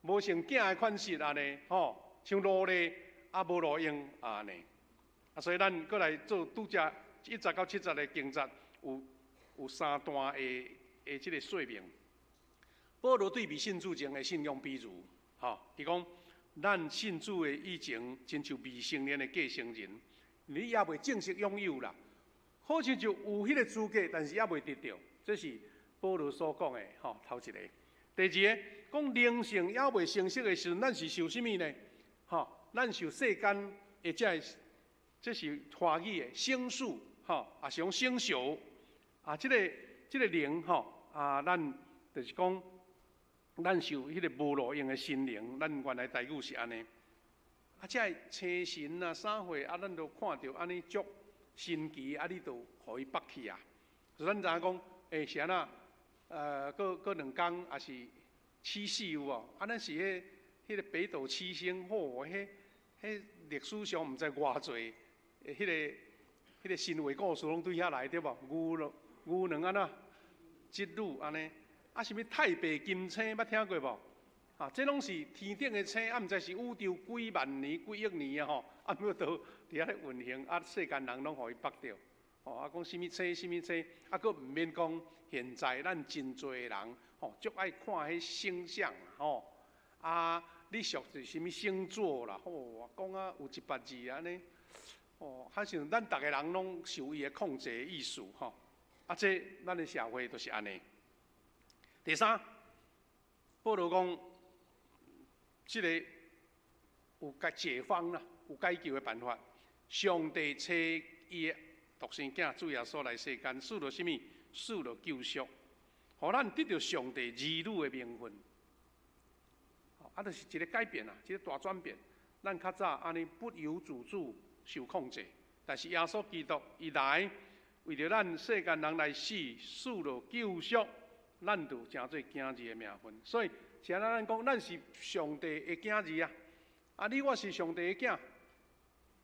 S2: 无成囝的款式安尼，吼，像奴隶啊，无路用安尼。所以咱阁来做拄则1节到7节的经节，有3段的即个说明。保罗对比信主前的信仰比如，伊讲，咱信主的以前，亲像未成年的继承人，你也未正式拥有啦，好像就有迄个资格，但是也未得到。这是保罗所讲的，头一个。第二个，讲灵性也未成熟的时阵，咱是受什么呢？咱受世间的这是华语的生数，也是讲生熟，这个灵，咱就是讲。咱受迄个无路用的心灵，咱原来台语是安尼。这星神啊、啥货咱都看到安尼足神奇，你都互伊绑去啊。所以咱知影讲，是安那，过2天也是起死有无？咱是迄个北斗七星，迄历史上毋知偌侪，迄个神话故事拢对遐来对无？牛郎安那，织女安尼。什么太白金星，捌听过无？这拢是天顶的星，毋知是宇宙几万年、几亿年啊！要都伫遐咧运行，世间人拢互伊绑着。讲什么星、什么星，佫毋免讲现在咱真侪人，足爱看迄星象你属是什么星座啦？讲有100字安尼，好像咱逐个人拢受伊的控制的意思这咱的社会就是安尼。第3，保罗讲，这个有解方啦，有解救的办法。上帝找伊的独生囝主耶稣来世间，使到什么？使到救赎，互咱得到上帝儿女的名分。就是一个改变啊，一个大转变。咱较早安尼不由自主受控制，但是耶稣基督伊来，为着咱世间人来死，使到救赎。咱就成做囝子的名分，所以是安咱讲，咱是上帝的囝子啊！你我是上帝的囝，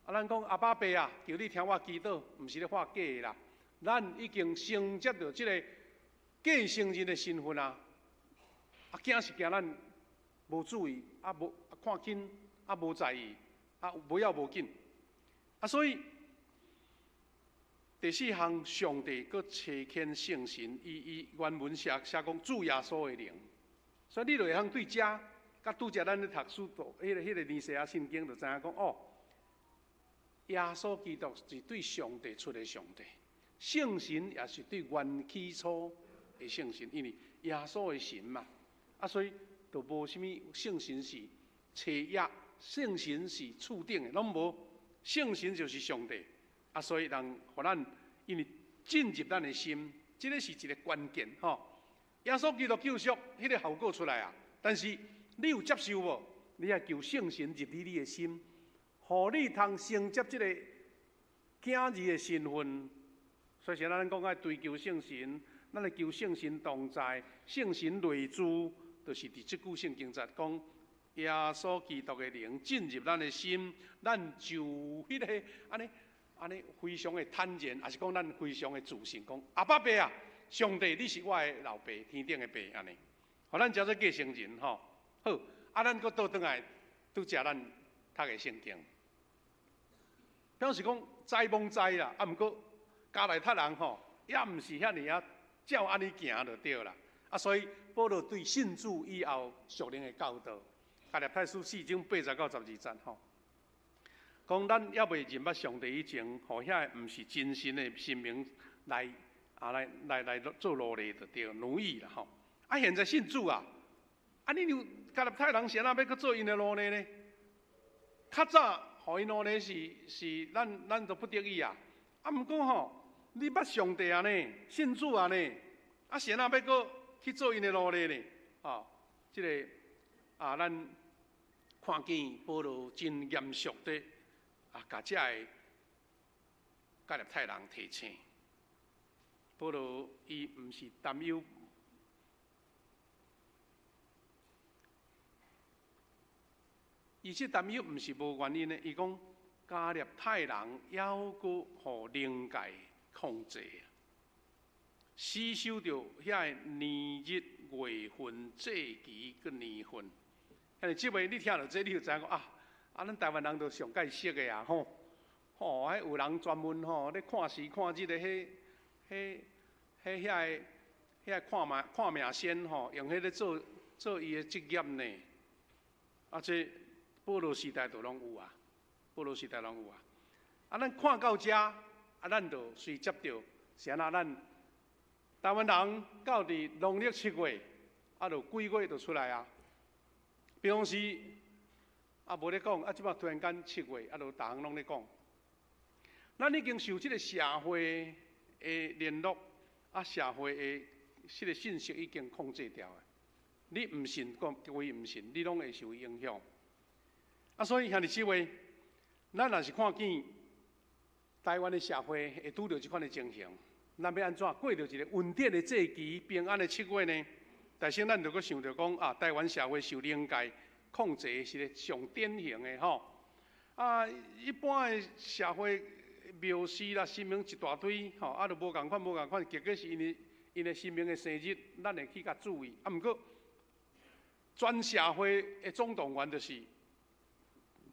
S2: 咱讲阿爸爸啊，求你听我祈祷，毋是咧画假的啦。咱已经承接到这个继承人的身份啊！囝是惊咱无注意，无看紧，无在意，无要无紧，所以。第4项，上帝搁差遣圣神，伊原文写讲主耶稣的灵，所以你就会通对遮，甲拄则咱咧读书读迄个尼西亚圣经，就知影讲耶稣基督是对上帝出的上帝，圣神也是对原起初的圣神，因为耶稣的神嘛，所以就无什么圣神是册约，圣神是注定的，拢无，圣神就是上帝。所以人互咱因为进入咱的心，这个是一个关键耶稣基督救赎，迄个效果出来啊。但是你有接受无？你也求圣神入你的心，互你通承接这个囝儿的身份。所以咱讲爱追求圣神，咱来求圣神同在，圣神内住，就是伫即句圣经在讲，耶稣基督的灵进入咱的心，咱就迄个安尼非常的坦然，也是讲咱非常的自信，讲阿爸爸啊，上帝你是我的老爸，天顶的爸安尼，互咱叫做继承人吼。好，咱搁倒转来拄食咱读的圣经，表示讲知蒙知啦，毋过家内读人吼，也毋是遐尔啊，照安尼行就对啦。所以保罗对信主以后属灵的教导，加入太书4章80到12节吼。讲咱还未认捌上帝以前，互遐毋是真心的生命来做奴隶就对，奴役啦吼。现在信主啊，你又加入太人，谁那要去做因的奴隶呢？较早互因奴隶是咱都不得已啊。毋过吼，你捌上帝啊呢，信主啊呢，谁那要搁去做因的奴隶呢？这个咱看见保罗真严肃的。甲这个加入太人提醒，保罗伊毋是担忧，伊这担忧毋是无原因的。伊讲加入太人犹阁互灵界控制，死守着遐年日月份节期个年份。安尼即位你听到这，你就知影讲啊。咱台湾人都上介熟的啊，迄有人专门咧看时看日的，遐看命仙用迄咧做伊的职业呢。这保罗时代都拢有啊，保罗时代拢有啊。咱看到遮，咱就随接着，是安那咱台湾人到伫农历7月，就几月就出来啊。比方是。无咧讲，即摆突然间7月，就逐项拢咧讲。咱已经受即个社会的联络，社会的即个信息已经控制掉的。你毋信，讲规毋信，你拢会受影响。所以兄弟姊妹，咱若是看见台湾的社会会拄着即款的情形，咱要安怎过着一个稳定的节期、平安的7月呢？但是咱就搁想着讲台湾社会受灵界控制是个上典型的吼，一般的社会庙事啦、神明一大堆吼，就无共款，结果是因的神明的生日，咱会去甲注意。毋过，全社会的总动员就是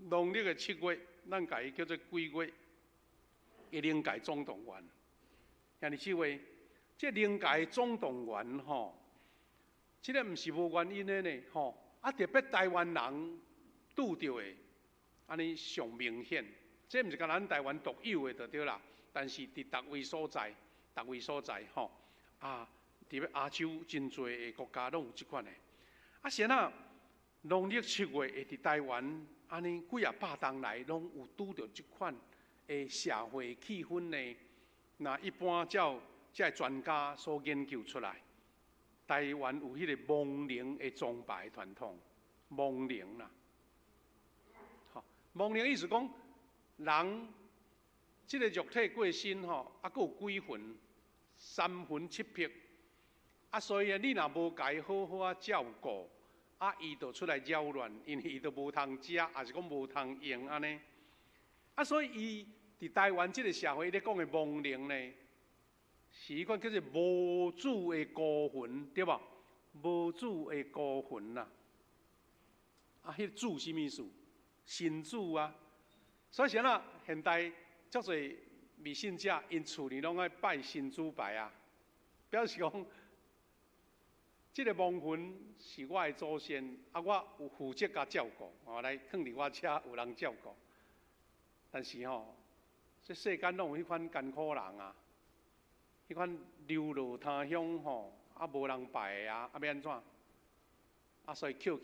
S2: 农历的7月，咱甲伊叫做几月的灵界总动员。兄弟姊妹，这灵界总动员吼，这个毋是无原因的呢吼。特别台湾人拄到的，安尼上明显，这毋是甲咱台湾独有的就对啦。但是伫逐位所在吼，伫亚洲真侪的国家拢有即款的。先农历7月会伫台湾，安尼几百冬来拢有拄到即款的社会气氛呢。那一般照这专家所研究出来。台湾有迄个亡灵的崇拜传统，亡灵啦，亡灵意思讲，人即个肉体过身吼，阁有几分，3分7魄，所以你若无甲伊好好照顾，伊就出来扰乱，因为伊就无通食，也是讲无通用安尼，所以伊伫台湾即个社会咧讲的亡灵呢。是迄款叫做无主的孤魂，对吧？无主的孤魂呐，迄主什么意思？神主啊！所以现代足侪迷信者，因厝里拢爱拜神主牌啊，表示讲，这个亡魂是我的祖先，我有负责甲照顾，来放伫我遮有人照顾。但是这世间拢有迄款艰苦人啊。迄款流落他乡吼，无人拜的要安怎？所以扣，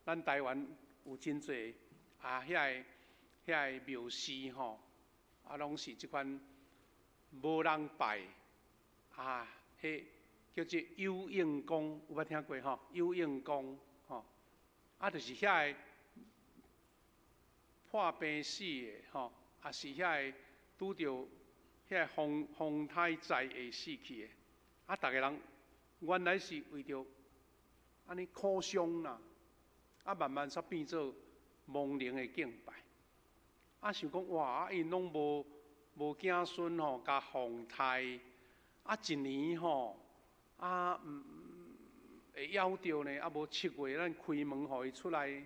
S2: 咱台湾有真侪遐个庙事吼，拢是即款无人拜，迄叫做有应公，有捌听过吼？有应公吼，就是遐个破病死的吼，也是遐个拄着遐个风台灾会死去的。逐个人原来是为着安尼苦伤啦，慢慢煞变做亡灵的敬拜。想讲哇，因拢无子孙吼，甲风台，一年吼，会枵着呢，无7月咱开门，互伊出来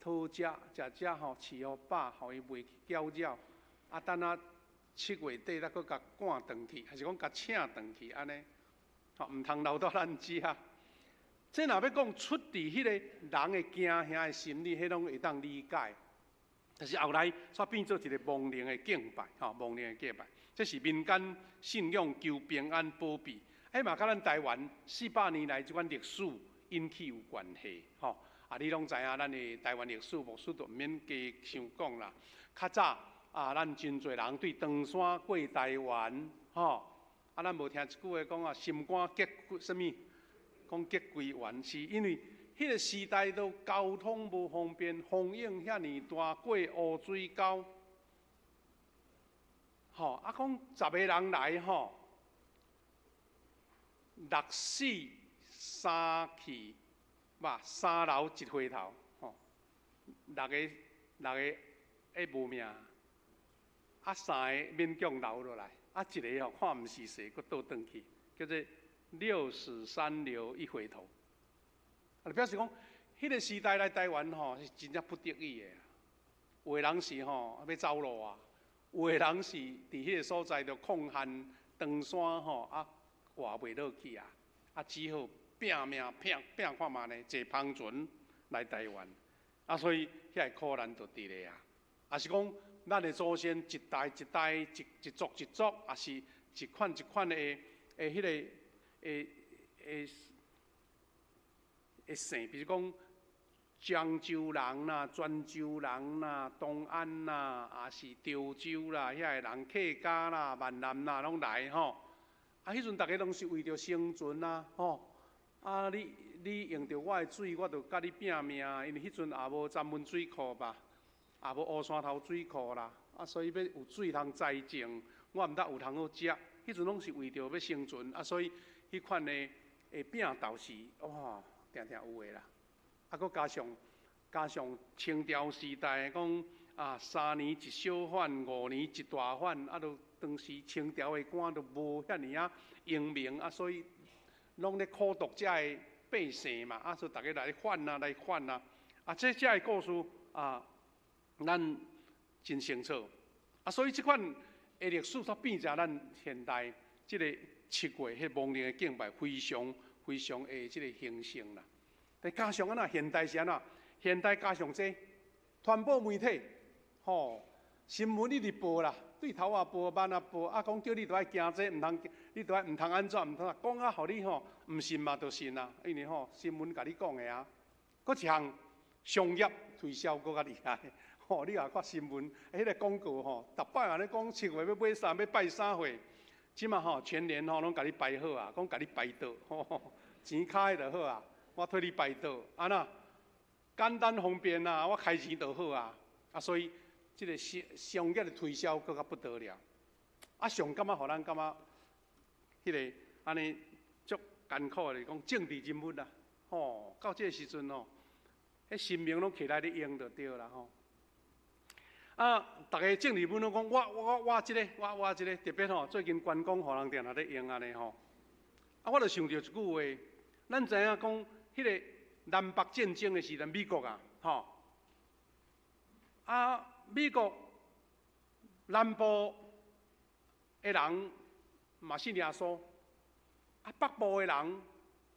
S2: 讨食吼，饲互饱，互伊袂去搅扰。等7月底，咱搁甲赶转去，还是讲甲请转去安尼，吼，毋通留到咱遮。这若要讲出伫迄个人的惊吓的心理，迄拢会当理解。但是后来煞变做一个亡灵的敬拜，吼，亡灵的敬拜，这是民间信仰求平安保庇。嘛，甲咱台湾400年来即款历史引起有关系，吼。你拢知影，咱的台湾历史，牧师就毋免加想讲啦。较早咱真侪人对长山过台湾，吼。咱无听一句话讲心肝结什么？讲结归元，是因为迄个时代都交通无方便，风影遐尼大，过乌水沟，吼，讲10个人来吼，6死3去，3流1回头，吼，6个无命，3个勉强留落来，1个吼看毋是势，佫倒转去，叫做6死3流1回头。表示讲，迄个时代来台湾吼是真正不得已的。有的人是吼要走路啊，有的人是伫迄个所在着抗旱长山吼活袂落去啊，只好拼命拼看嘛呢，坐帆船来台湾。所以遐个苦难就伫咧啊。是讲咱的祖先一代一代、一族一族，也是一款一款的迄个姓，比如讲漳州人啦、泉州人啦、东安啦，也是潮州啦，遐个人客家啦、闽南啦，拢来吼。迄阵大家拢是为着生存啊，吼。你用着我的水，我着甲你拼命，因为迄阵也无詹文水库吧，也无乌山头水库啦，所以要有水通栽种，我毋得有通好食。迄阵拢是为着要生存，所以迄款的拼斗是哇。定有诶啦，佫加上清朝时代讲3年一小反，5年一大反，就当时清朝诶官都无遐尼英明，所以拢咧苦毒遮诶百姓嘛，所以大家来反来反啊，这遮诶故事咱真清楚，所以即款诶历史煞变成咱现代即个7月迄亡灵诶敬拜非常的即个形成啦，但加上现代是现代加上这传播媒体，吼，新闻一直报啦，对头啊报，慢啊报，讲叫你都爱惊这，唔通，你都爱唔通安怎，唔通讲互你吼，唔信嘛就信啦，因为新闻甲你讲的啊。佫一项商业推销佫较厉害，你也看新闻，迄个广告逐摆安尼讲7月要买衫，要拜啥货。即嘛全年拢甲你摆好啊，讲甲你摆倒，钱开就好啊，我替你摆倒，那简单方便啊，我开钱就好啊，所以即个商业的推销更较不得了，上感觉互咱感觉迄个安尼足艰苦的，讲政治人物啊，到这个时阵迄生命拢起来咧用就对啦逐个政治人物拢讲我即个，特别最近观光互人定定咧用安尼我就想到一句话，咱知影讲迄个南北战争的时阵，美国美国南部的人嘛信耶稣，北部的人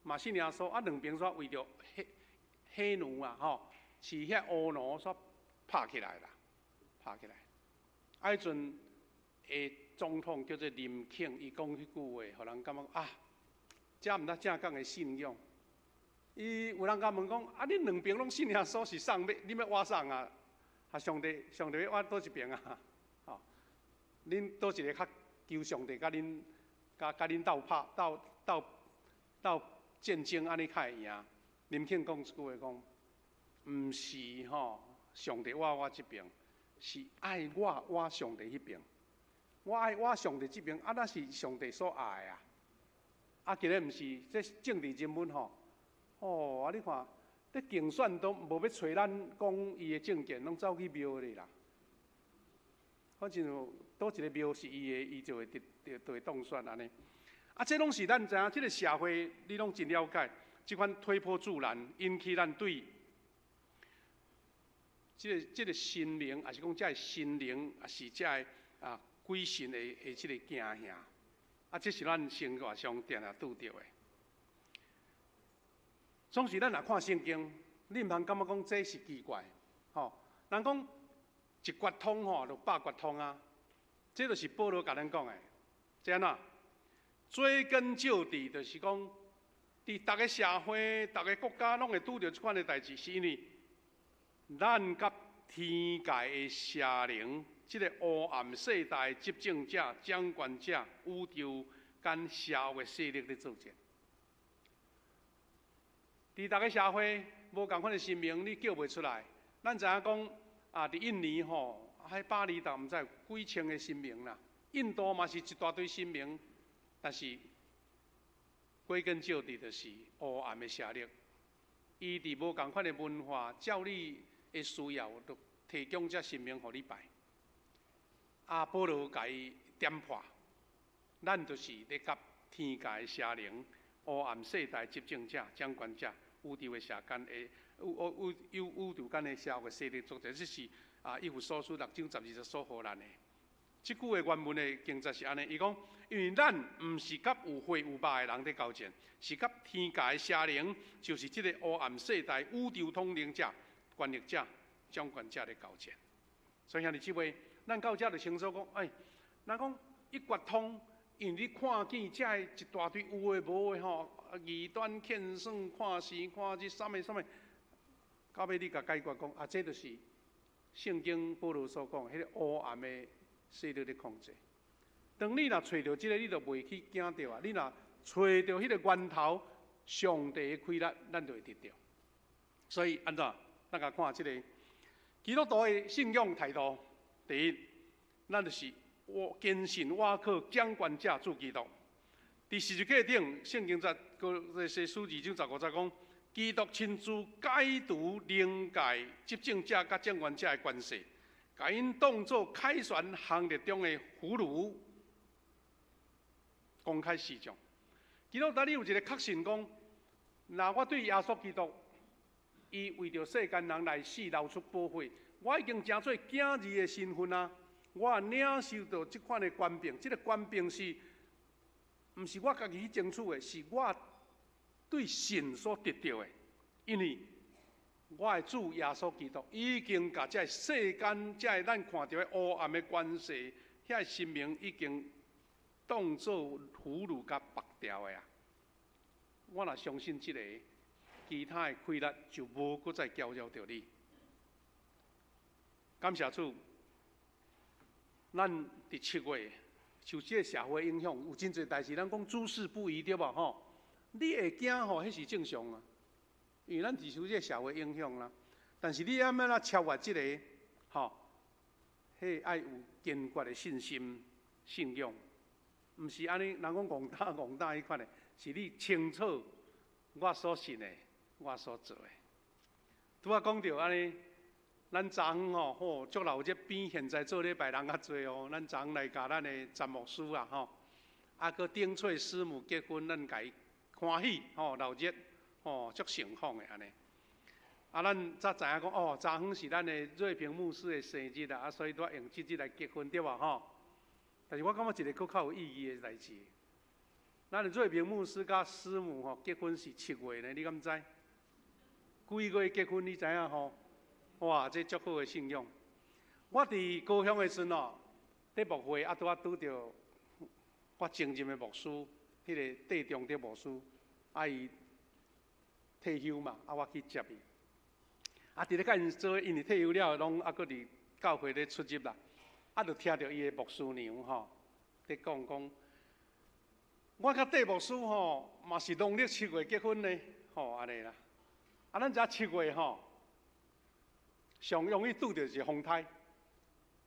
S2: 嘛信耶稣，两边煞为着黑奴是遐乌奴煞拍起来啦。迄阵总统叫做林肯，伊讲迄句话，互人感觉这毋得正港的信仰。有人甲问讲恁两边拢信耶稣是送你要我送啊？上帝要我倒一边啊？恁倒一个较求上帝，甲恁斗到战争安尼较会赢。林肯讲一句话讲，毋是上帝我这边，是爱我上帝迄边。我爱我上帝这边，那是上帝所爱啊。今日毋是这政治人物你看，在竞选都无要找咱讲伊的政见，拢走去庙里啦。反正倒一个庙是伊的，伊就会当选安尼。这拢是咱知影，这个社会你拢真了解，这款推波助澜，引起咱对这个心灵，也是讲这个心灵，也是这个鬼神的这个惊吓。这是咱生活上定定拄到的。总是咱若看圣经，你毋通感觉讲这是奇怪，人讲一掘通就百掘通啊，这就是保罗甲咱讲的。这安怎？追根究底，就是讲，伫逐个社会、逐个国家拢会拄到这款的代志，是因为咱甲天界的邪灵，这个黑暗世代执政者、掌权者、宇宙跟社会势力咧作战。伫逐个社会无共款的神明，你叫袂出来。咱知影讲伫印尼喺巴厘岛，毋知有几千个神明啦。印度嘛是一大堆神明，但是归根究底就是黑暗的势力。伊伫无共款的文化、照你的需要，就提供这神明互你拜。保罗甲伊点破，咱就是咧甲天界的邪灵、黑暗世代执政者、掌权者、宇宙的社间的宇宙间的社会势力作战。这是以弗所书6章12节所予咱的。这句的原文的经节是安尼，伊讲，因为咱毋是甲有血有肉的人在交战，是甲天界的邪灵，就是这个黑暗世代宇宙统领者、权力者、掌权者在交战。所以兄弟姊妹，咱到这就清楚讲，人讲一掘通，因为你看见这一大堆有的无的异端骗算、看时看日，啥物，到尾你甲解决讲，这就是圣经保罗所讲，迄个黑暗的势力咧控制。当你若找到这个，你就袂去惊到啊！你若找到迄个源头，上帝的开力，咱就会得到。所以安怎？咱甲看这个基督徒的信仰态度，第一，咱就是我坚信我靠掌权者主基督。伫十字架顶，圣经在西书2章15节讲，基督亲自解除灵界执政者甲掌权者的关系。把因当作凯旋行列中的俘虏，公开示众。基督徒，你有一个确信讲，那我对耶稣基督，伊为着世间人来死，流出宝血，我已经成做囝儿的身份啊！我领受到这款的权柄，这个权柄是，毋是我家己去争取的，是我对神所得到的，因为。我的主耶稣基督已经把这世间、这咱看到的黑暗的关系，遐神明已经当作俘虏甲绑掉的啊！我若相信这个，其他的开力就无搁再搅扰到你。感谢主，咱伫7月受这个社会影响，有真侪代志，咱讲诸事不宜，对无？你会惊迄是正常啊。因为咱是受这个社会影响啦，但是你要怎超越这个，迄爱有坚决的信心、信仰，毋是安尼。人讲戆大迄款的，是你清楚我所信的，我所做的。拄仔讲到安尼，咱昨昏足老热比现在做礼拜人较济哦。咱昨昏来甲咱的詹牧师啊，佮丁翠师母结婚，咱甲伊欢喜老热。足盛况的安尼，咱才知影讲昨昏是咱的瑞平牧师的生日啦，所以用这日来结婚对吧？但是我感觉一个更较有意义的代志，咱的瑞平牧师甲师母结婚是7月呢，你敢知？几月结婚你知影哇，这足好的信仰。我伫高雄的时阵在牧会拄着我前任的牧师，迄个戴中德牧师，伊。退休嘛，我去接伊。伫咧甲因做，因为退休了，拢搁伫教会咧出入啦。就听到伊的牧师娘咧讲，我甲戴牧师吼，嘛是农历7月结婚呢，吼安尼啦。啊，咱遮7月吼，上容易拄着是风台。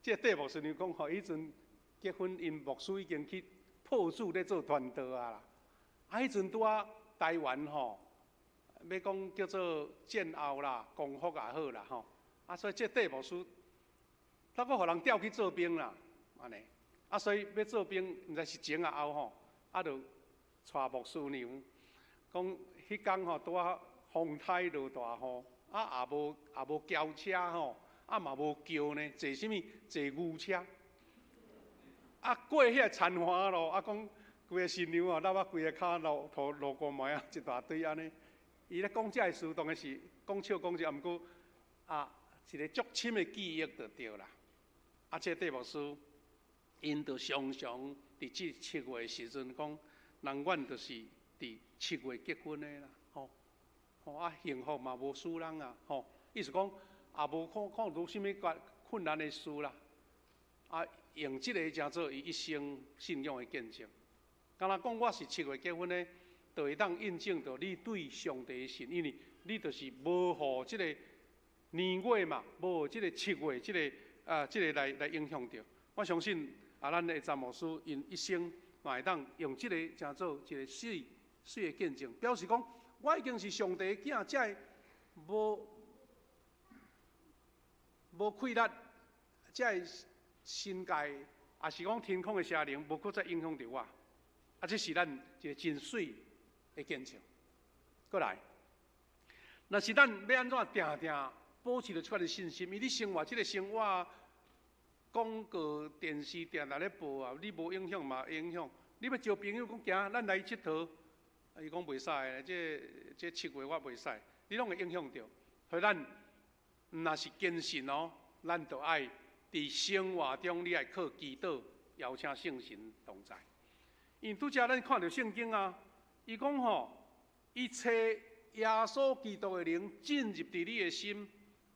S2: 即个戴牧师娘讲，吼，迄阵结婚，因牧师已经去破处咧做传道啊啦。啊，迄阵拄啊台湾吼，要讲叫做建后啦、光复也好啦吼。啊，所以即戴牧师，他搁互人调去做兵啦，安尼。啊，所以要做兵，毋知是前啊后吼，啊，就带牧师娘，讲迄天吼拄啊风台落大雨，啊也无轿车吼，啊嘛无轿呢，坐什物？坐牛车。啊过迄个田花路，啊讲规个新娘哦，拉啊规个骹露过糜啊，一大堆安尼。伊咧讲这个事，当然是讲笑讲笑，毋过啊一个足深的记忆就对啦。啊，这戴牧师。因就常常伫即7月的时阵讲，人阮就是伫7月结婚的啦，吼，啊幸福嘛无输人啊，吼，意思讲也无看到啥物困难的事啦，啊用即个诚做伊一生信仰的见证。敢若讲我是7月结婚的，就会当印证着你对上帝的信，因为你就是无互即个年月嘛，无互即个7月即个来影响着。我相信。啊，咱的詹牧师因一生嘛会当用即个诚做一个水的见证，表示讲我已经是上帝的囝，才会无气力，才会身界，也是讲天空的邪灵，无搁再影响着我。啊，这是咱一个真水的见证。过来，若是咱要安怎定定保持着出来的信心，因为你生活即个生活。广告、电视定定咧播啊，你无影响嘛影响。你要招朋友讲行，咱来佚佗，伊讲袂使，这7月我袂使，你拢会影响着。所以咱若是坚信哦，咱就爱伫生活中，你爱靠祈祷，邀请圣神同在。因为拄则咱看到圣经啊，伊讲吼，一切耶稣基督的灵进入伫你的心，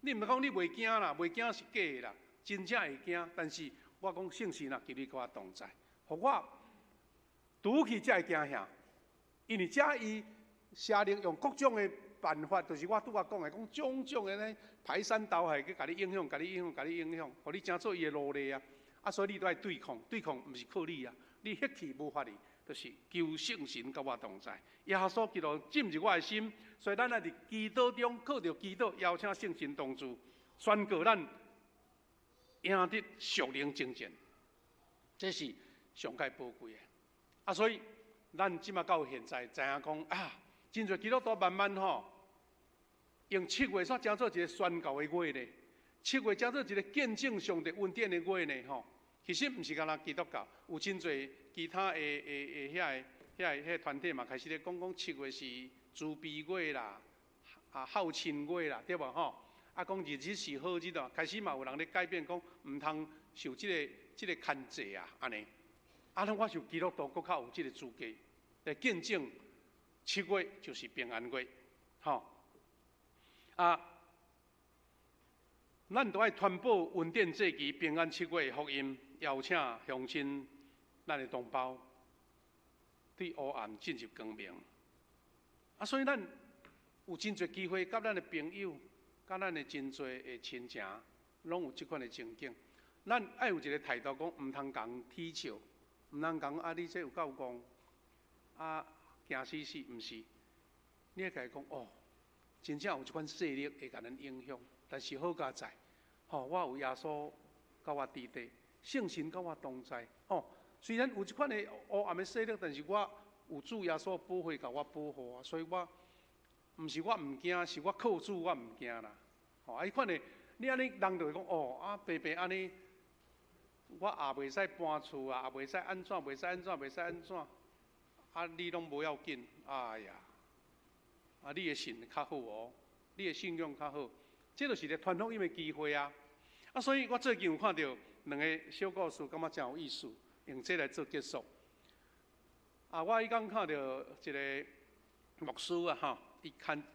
S2: 你毋是讲你袂惊啦，袂惊是假的啦。真正会惊，但是我讲圣神啊，求你甲我同在，互我拄去才会惊吓。因为遮伊邪灵用各种的办法，就是我拄仔讲的，讲种种的呢排山倒海去甲你影响，甲你影响，互你成做伊的奴隶啊！啊，所以你都要对抗，毋是靠你啊，你迄气无法哩，就是求圣神甲我同在。耶稣基督进入我的心，所以咱爱伫祈祷中靠着祈祷，邀请圣神同住，宣告咱。赢得属灵精进，这是上界宝贵的。啊，所以咱即马到现在知影讲啊，真侪基督徒慢慢吼，用7月煞当做一个宣告的月呢，7月当做一个见证上帝恩典的月呢吼。其实毋是干那基督教，有真侪其他遐团体嘛，开始咧讲7月是慈悲月啦，啊孝亲月啦，对无吼？啊，讲日子是好日咯，开始嘛有人咧改变，讲毋通受即个牵制啊，安尼。啊，我受基督徒搁较有即个资格来见证7月就是平安月，吼。啊，咱都爱传播恩典这期平安7月的福音，邀请乡亲咱的同胞对黑暗进入光明。啊，所以咱有真侪机会，甲咱的朋友。甲咱的真侪的亲情，拢有即款的情景。咱爱有一个态度，讲毋通共踢笑，毋通讲啊！你这有够讲啊，惊死死，毋是。你会甲伊讲哦，真正有即款势力会甲咱影响，但是好佳在，吼，我有耶稣甲我伫地，圣神甲我同在，吼。虽然有即款的黑暗的势力，但是我有主耶稣保护甲我保护啊，所以我。毋是我毋惊，是我靠主我毋惊啦。吼，啊，伊款的，你安尼人就会讲哦，啊，白白安尼，我也袂使搬厝啊，也袂使安怎，袂使安怎，袂使安怎，啊，你拢无要紧，哎呀，啊，你的信较好哦，你的信仰较好，这就是咧传福音的机会啊。啊，所以我最近有看到两个小故事，感觉真有意思，用这来做结束。啊，我迄天看到一个牧师啊，吼。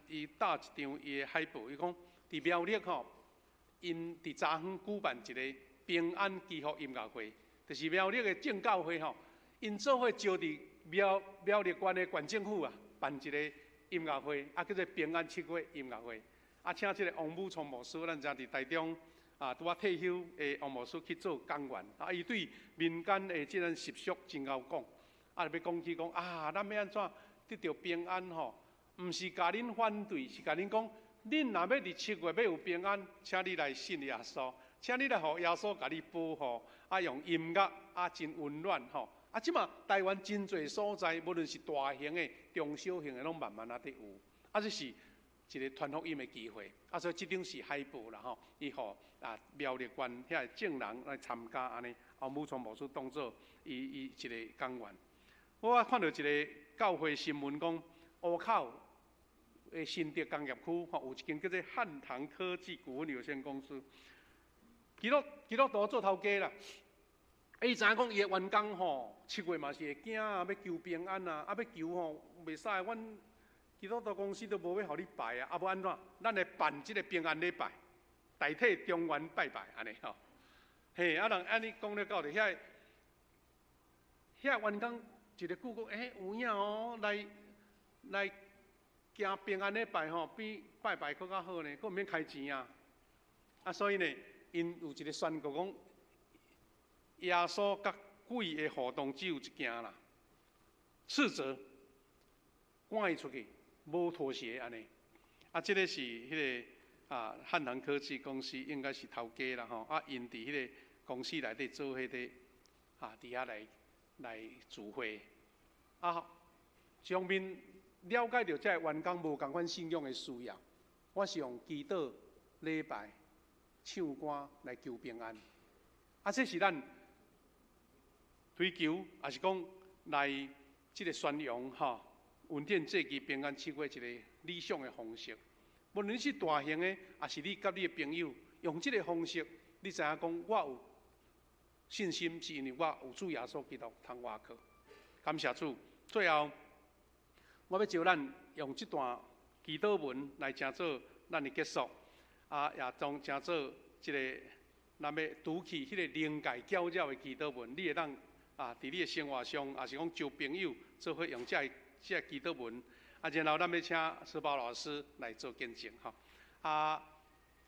S2: 伊搭一张伊的海报，伊讲伫苗栗吼，因伫昨昏举办一个平安祈福音乐会，就是苗栗的正教会吼，因做伙招伫苗栗县的县政府啊，办一个音乐会，啊，叫做平安7月音乐会，啊，请这个王武聪牧师，咱家伫台中啊，拄啊退休的王牧师去做讲员，啊，伊对民间的即种习俗真够讲，啊，要讲起讲啊，咱要安怎得到平安吼？毋是甲恁反对，是甲恁讲，恁若要伫7月要有平安，请你来信耶稣，请你来互耶稣甲你保护，啊，用音乐啊，真温暖吼。啊，即马台湾真侪所在，无论是大型的、中小型的，拢慢慢啊得有。啊，这是一个传福音的机会。啊，所以即张是海报啦吼，伊互啊苗栗县遐证人来参加安尼，王武聪牧师当做伊一个讲员。我看到一个教会新闻讲，湖口的新德工业区吼有一间叫做汉唐科技股份有限公司，基督徒做头家啦。伊知影讲伊的员工吼，7月嘛是会惊啊，要求平安啊，啊要求吼袂使，阮基督徒公司都无要互你拜啊，啊要安怎？咱会办即个平安礼拜，代替中原拜拜安尼吼。嘿，啊人安尼讲了到着遐员工一个句讲，有影哦，来行平安礼拜吼，比拜拜更较好呢，佫毋免开钱啊。啊，所以呢，因有一个宣告讲。耶稣甲鬼的互动只有一件啦，斥责，赶伊出去，无妥协安尼。啊，这个是迄个啊汉唐科技公司应该是头家啦吼，啊因伫迄个公司内底做迄个啊伫遐来聚会，啊上面了解到这员工无共款信仰的需要，我是用祈祷、礼拜、唱歌来求平安，啊这是咱。追求，也是讲来即个宣扬哈，稳定这期平安7月一个理想的方式。无论是大型的，也是你甲你的朋友用即个方式，你知影讲我有信心，是因为我有主耶稣基督通我靠。感谢主。最后，我要招咱用这段祈祷文来成做咱的结束，啊，也当成做一个咱要读起迄个灵界教教的祈祷文，你会当。啊，伫你的生活上，也是讲交朋友，做伙用这祈祷文，啊，然后咱要请施宝老师来做见证吼。啊，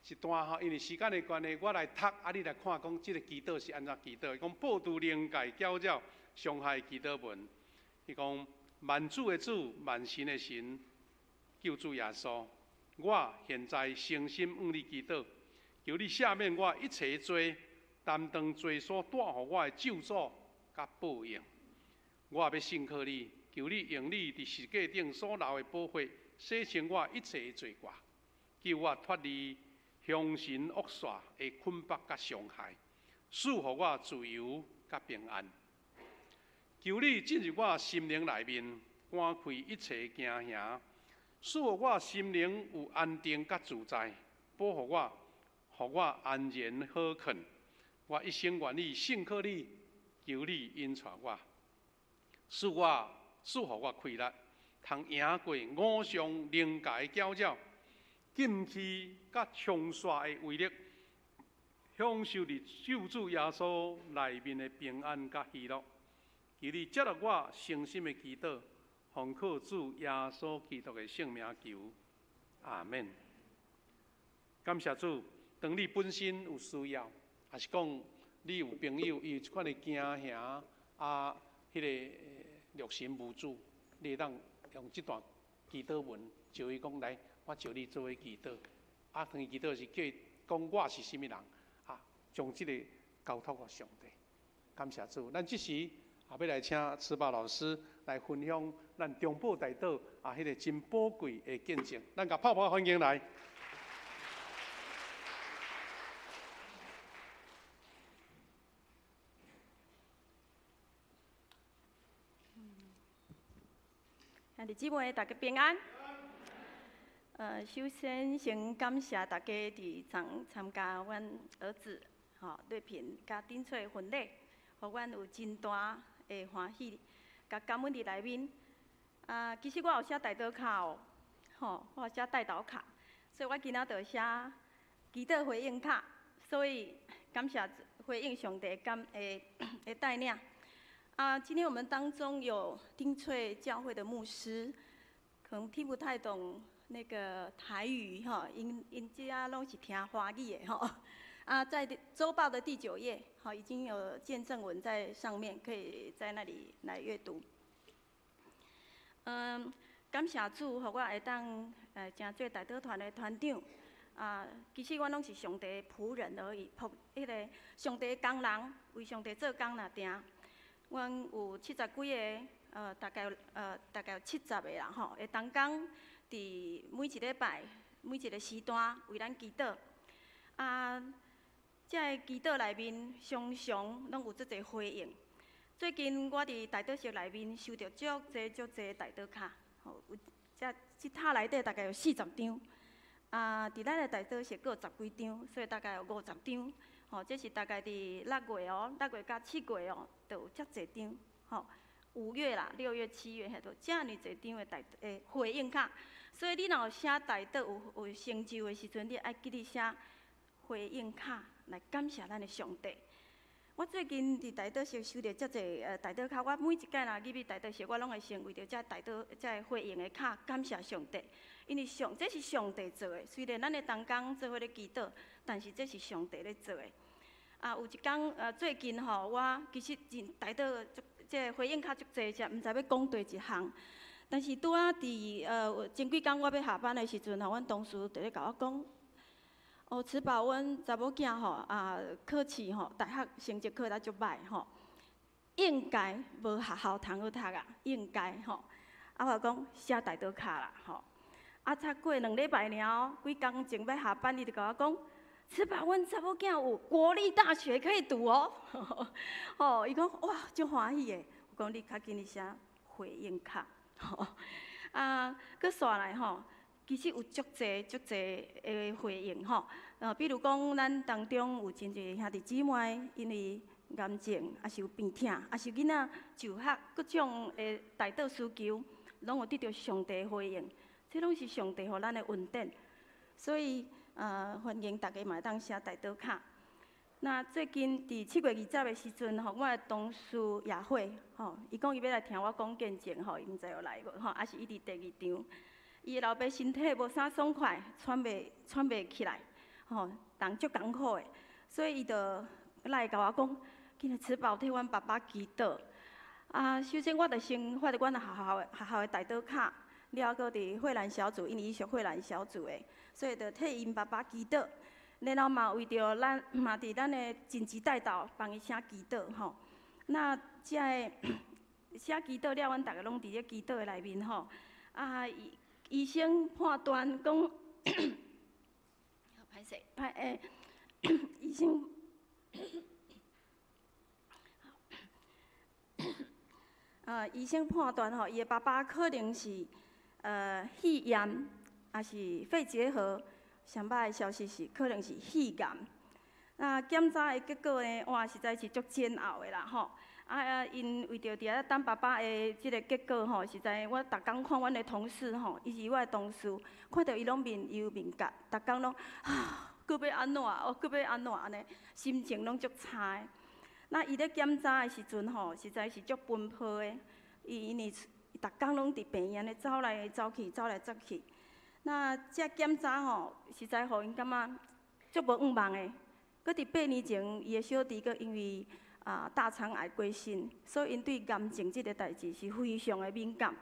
S2: 一段吼，因为时间的关系，我来读，啊，你来看讲这个祈祷是安怎祈祷。讲报读灵界教教上海祈祷文，伊讲万主的主，万神的神，救主耶稣，我现在诚心向你祈祷，求你赦免我一切罪，担当罪所带予我的咒诅。甲报应，我也要信靠你，求你用你伫世界顶所流的宝血，洗清我一切罪过，救我脱离凶神恶煞的捆绑甲伤害，赐予我自由甲平安。求你进入我心灵内面，赶开一切惊吓，使我心灵有安定甲自在，保护我，互我安然好困。我一生愿意信靠你。求你引带我，使予我开力，通赢过五常灵界搅扰、禁气甲冲刷的威力，享受伫救主耶稣内面的平安甲喜乐。求你接纳我诚心的祈祷，奉靠主耶稣基督的圣名求，阿门。感谢主，当你本身有需要，还是讲。你有朋友伊有即款的惊吓啊，迄个六神无主，你当用即段祈祷文招伊讲来，我招你做为祈祷。啊，当祈祷是叫伊讲我是甚物人啊，将即个交托给上帝。感谢主，咱即时也要来请慈宝老师来分享咱中部大道啊，迄个真宝贵的见证。咱甲泡泡欢迎来。
S5: 兄弟姊妹，大家平安。首先先感谢大家伫昨参加阮儿子瑞平甲丁翠婚礼，互阮有真大的欢喜，甲感恩伫内面。其实我有写代祷卡哦，我有写代祷卡，所以我今仔就写祈祷回应卡，所以感谢回应上帝的带领。今天我们当中有丁翠教会的牧师，可能听不太懂那个台语哈，因家拢是听华语的哈。在周报的第9页，已经有见证文在上面，可以在那里来阅读。感谢主，互我会当真做代祷团的团长。其实我拢是上帝仆人而已，迄个上帝工人，为上帝做工若定。阮有70几个，大概有70个啦吼，会同工伫每一礼拜、每一个时段为咱祈祷。这个祈祷内面常常拢有足侪回应。最近我伫代祷室内面收到足侪代祷卡，有这塔内底大概有40张。伫咱的代祷室阁有10几张，所以大概有50张。这是大概伫6月，6月甲7月都有遮侪张。5月啦、6月、7月遐都遮尔侪张的回应卡。所以你若有写代祷有成就的时阵，你爱记得写回应卡来感谢咱的上帝。我最近伫代祷室收到遮侪代祷卡，我每一届若入去代祷室，我拢会先为着遮代祷、遮回应的卡感谢上帝，因为这是上帝做的。虽然咱的同工做伙咧祈祷，但是这是上帝咧做的。有一天最近我其实代祷这回应卡足侪，只毋知要讲对一项。但是拄伫前几工我要下班的时阵阮同事就咧甲我讲。慈宝，阮查某囝考试大学成绩考得足歹应该无学校通好读应该我讲写代祷卡啦才过2礼拜尔几工前要下班，伊就甲我讲，慈宝，阮查某囝有国立大学可以读伊讲哇，足欢喜的。我讲你较紧写回应卡佮煞来其实有足侪的回应比如讲，咱当中有真侪兄弟姊妹，因为癌症，也是有病痛，也是囡仔就学各种的代祷需求，拢有得到上帝的回应。这拢是上帝予咱的恩典，所以欢迎大家嘛当写代祷卡。那最近伫7月20的时阵我的同事亚慧伊讲伊要来听我讲见证伊毋知有来无还是伊伫第2场。伊的老爸身体无啥爽快，喘袂起来，人足艰苦的，所以伊就来甲我讲，今日慈宝替阮爸爸祈祷。首先我就先发着阮学校的代祷卡，了搁伫慧兰小组，因为伊属慧兰小组的，所以就替因爸爸祈祷。然后嘛为着咱嘛伫咱的尽职代祷帮伊写祈祷那这写祈祷了，阮大家拢伫咧祈祷的内面医生判断讲，歹势，医生，医生判断伊的爸爸可能是肺炎，也是肺结核。上歹的消息是可能是肺癌。检查的结果呢，哇，实在是足煎熬的啦因为着伫咧等爸爸的即个结果实在我逐工看阮的同事伊是我的同事，看到伊拢面忧面甲，逐工拢佫要安怎佫要安怎安尼，心情拢足差的。那伊咧检查的时阵实在是足奔波的，因为逐工拢伫病院咧走来走去，走来走去。那这检查实在互因感觉足无望望的。佫伫8年前，伊的小弟佫因为大肠癌过身，所以因对癌症这个代志是非常的敏感，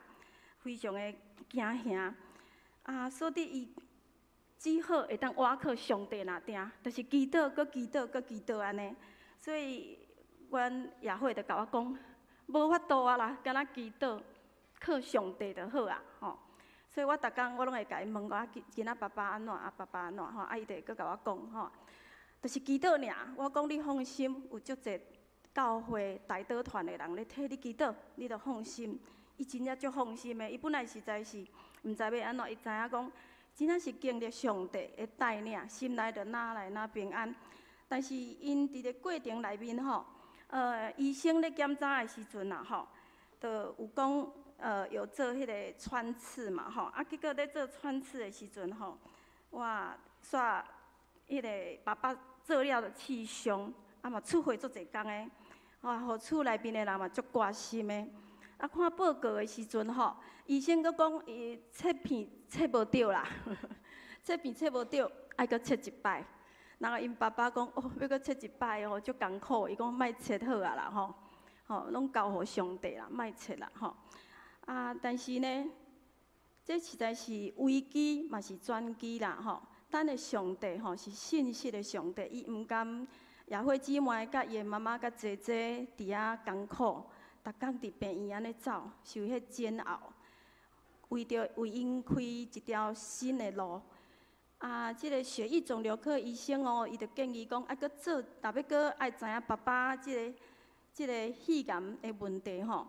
S5: 非常的惊吓。所以伊只好会当倚靠上帝若定，就是祈祷，佫祈祷，佫祈祷安尼。所以阮也会就甲我讲，无法度啦，敢若祈祷，靠上帝就好所以我逐工我拢会甲伊问我今仔爸爸安怎爸爸安怎伊就会佫甲我讲就是祈祷尔。我讲你放心，有足侪教会代祷团的人咧替你祈祷，你着放心。伊真正足放心的，伊本来实在是毋知要安怎，伊知影讲真正是经历上帝的带领，心内着哪来哪平安。但是因伫个过程内面医生咧检查的时阵就有讲有做迄个穿刺嘛结果咧做穿刺的时阵哇，煞迄个爸爸做了就气胸，嘛出血足侪工的。互厝内面的人嘛足关心的。啊，看报告的时阵吼，医生佫讲伊切片切无着啦，切片切无着，爱佫切一摆。然后因爸爸讲，哦，要佫切一摆哦，足艰苦。伊讲莫切好啊啦吼，拢交互上帝啦，莫切啦吼。啊，但是呢，这实在是危机嘛是转机啦吼。咱的上帝吼是信实的上帝，伊毋甘亚会姊妹甲伊的妈妈甲姐姐伫遐艰苦，逐工伫病院安尼走，受迄煎熬，为因开一条新的路。啊，即个血液肿瘤科医生哦，伊就建议讲，爱搁做，若要搁爱知影爸爸即个肺癌的问题吼，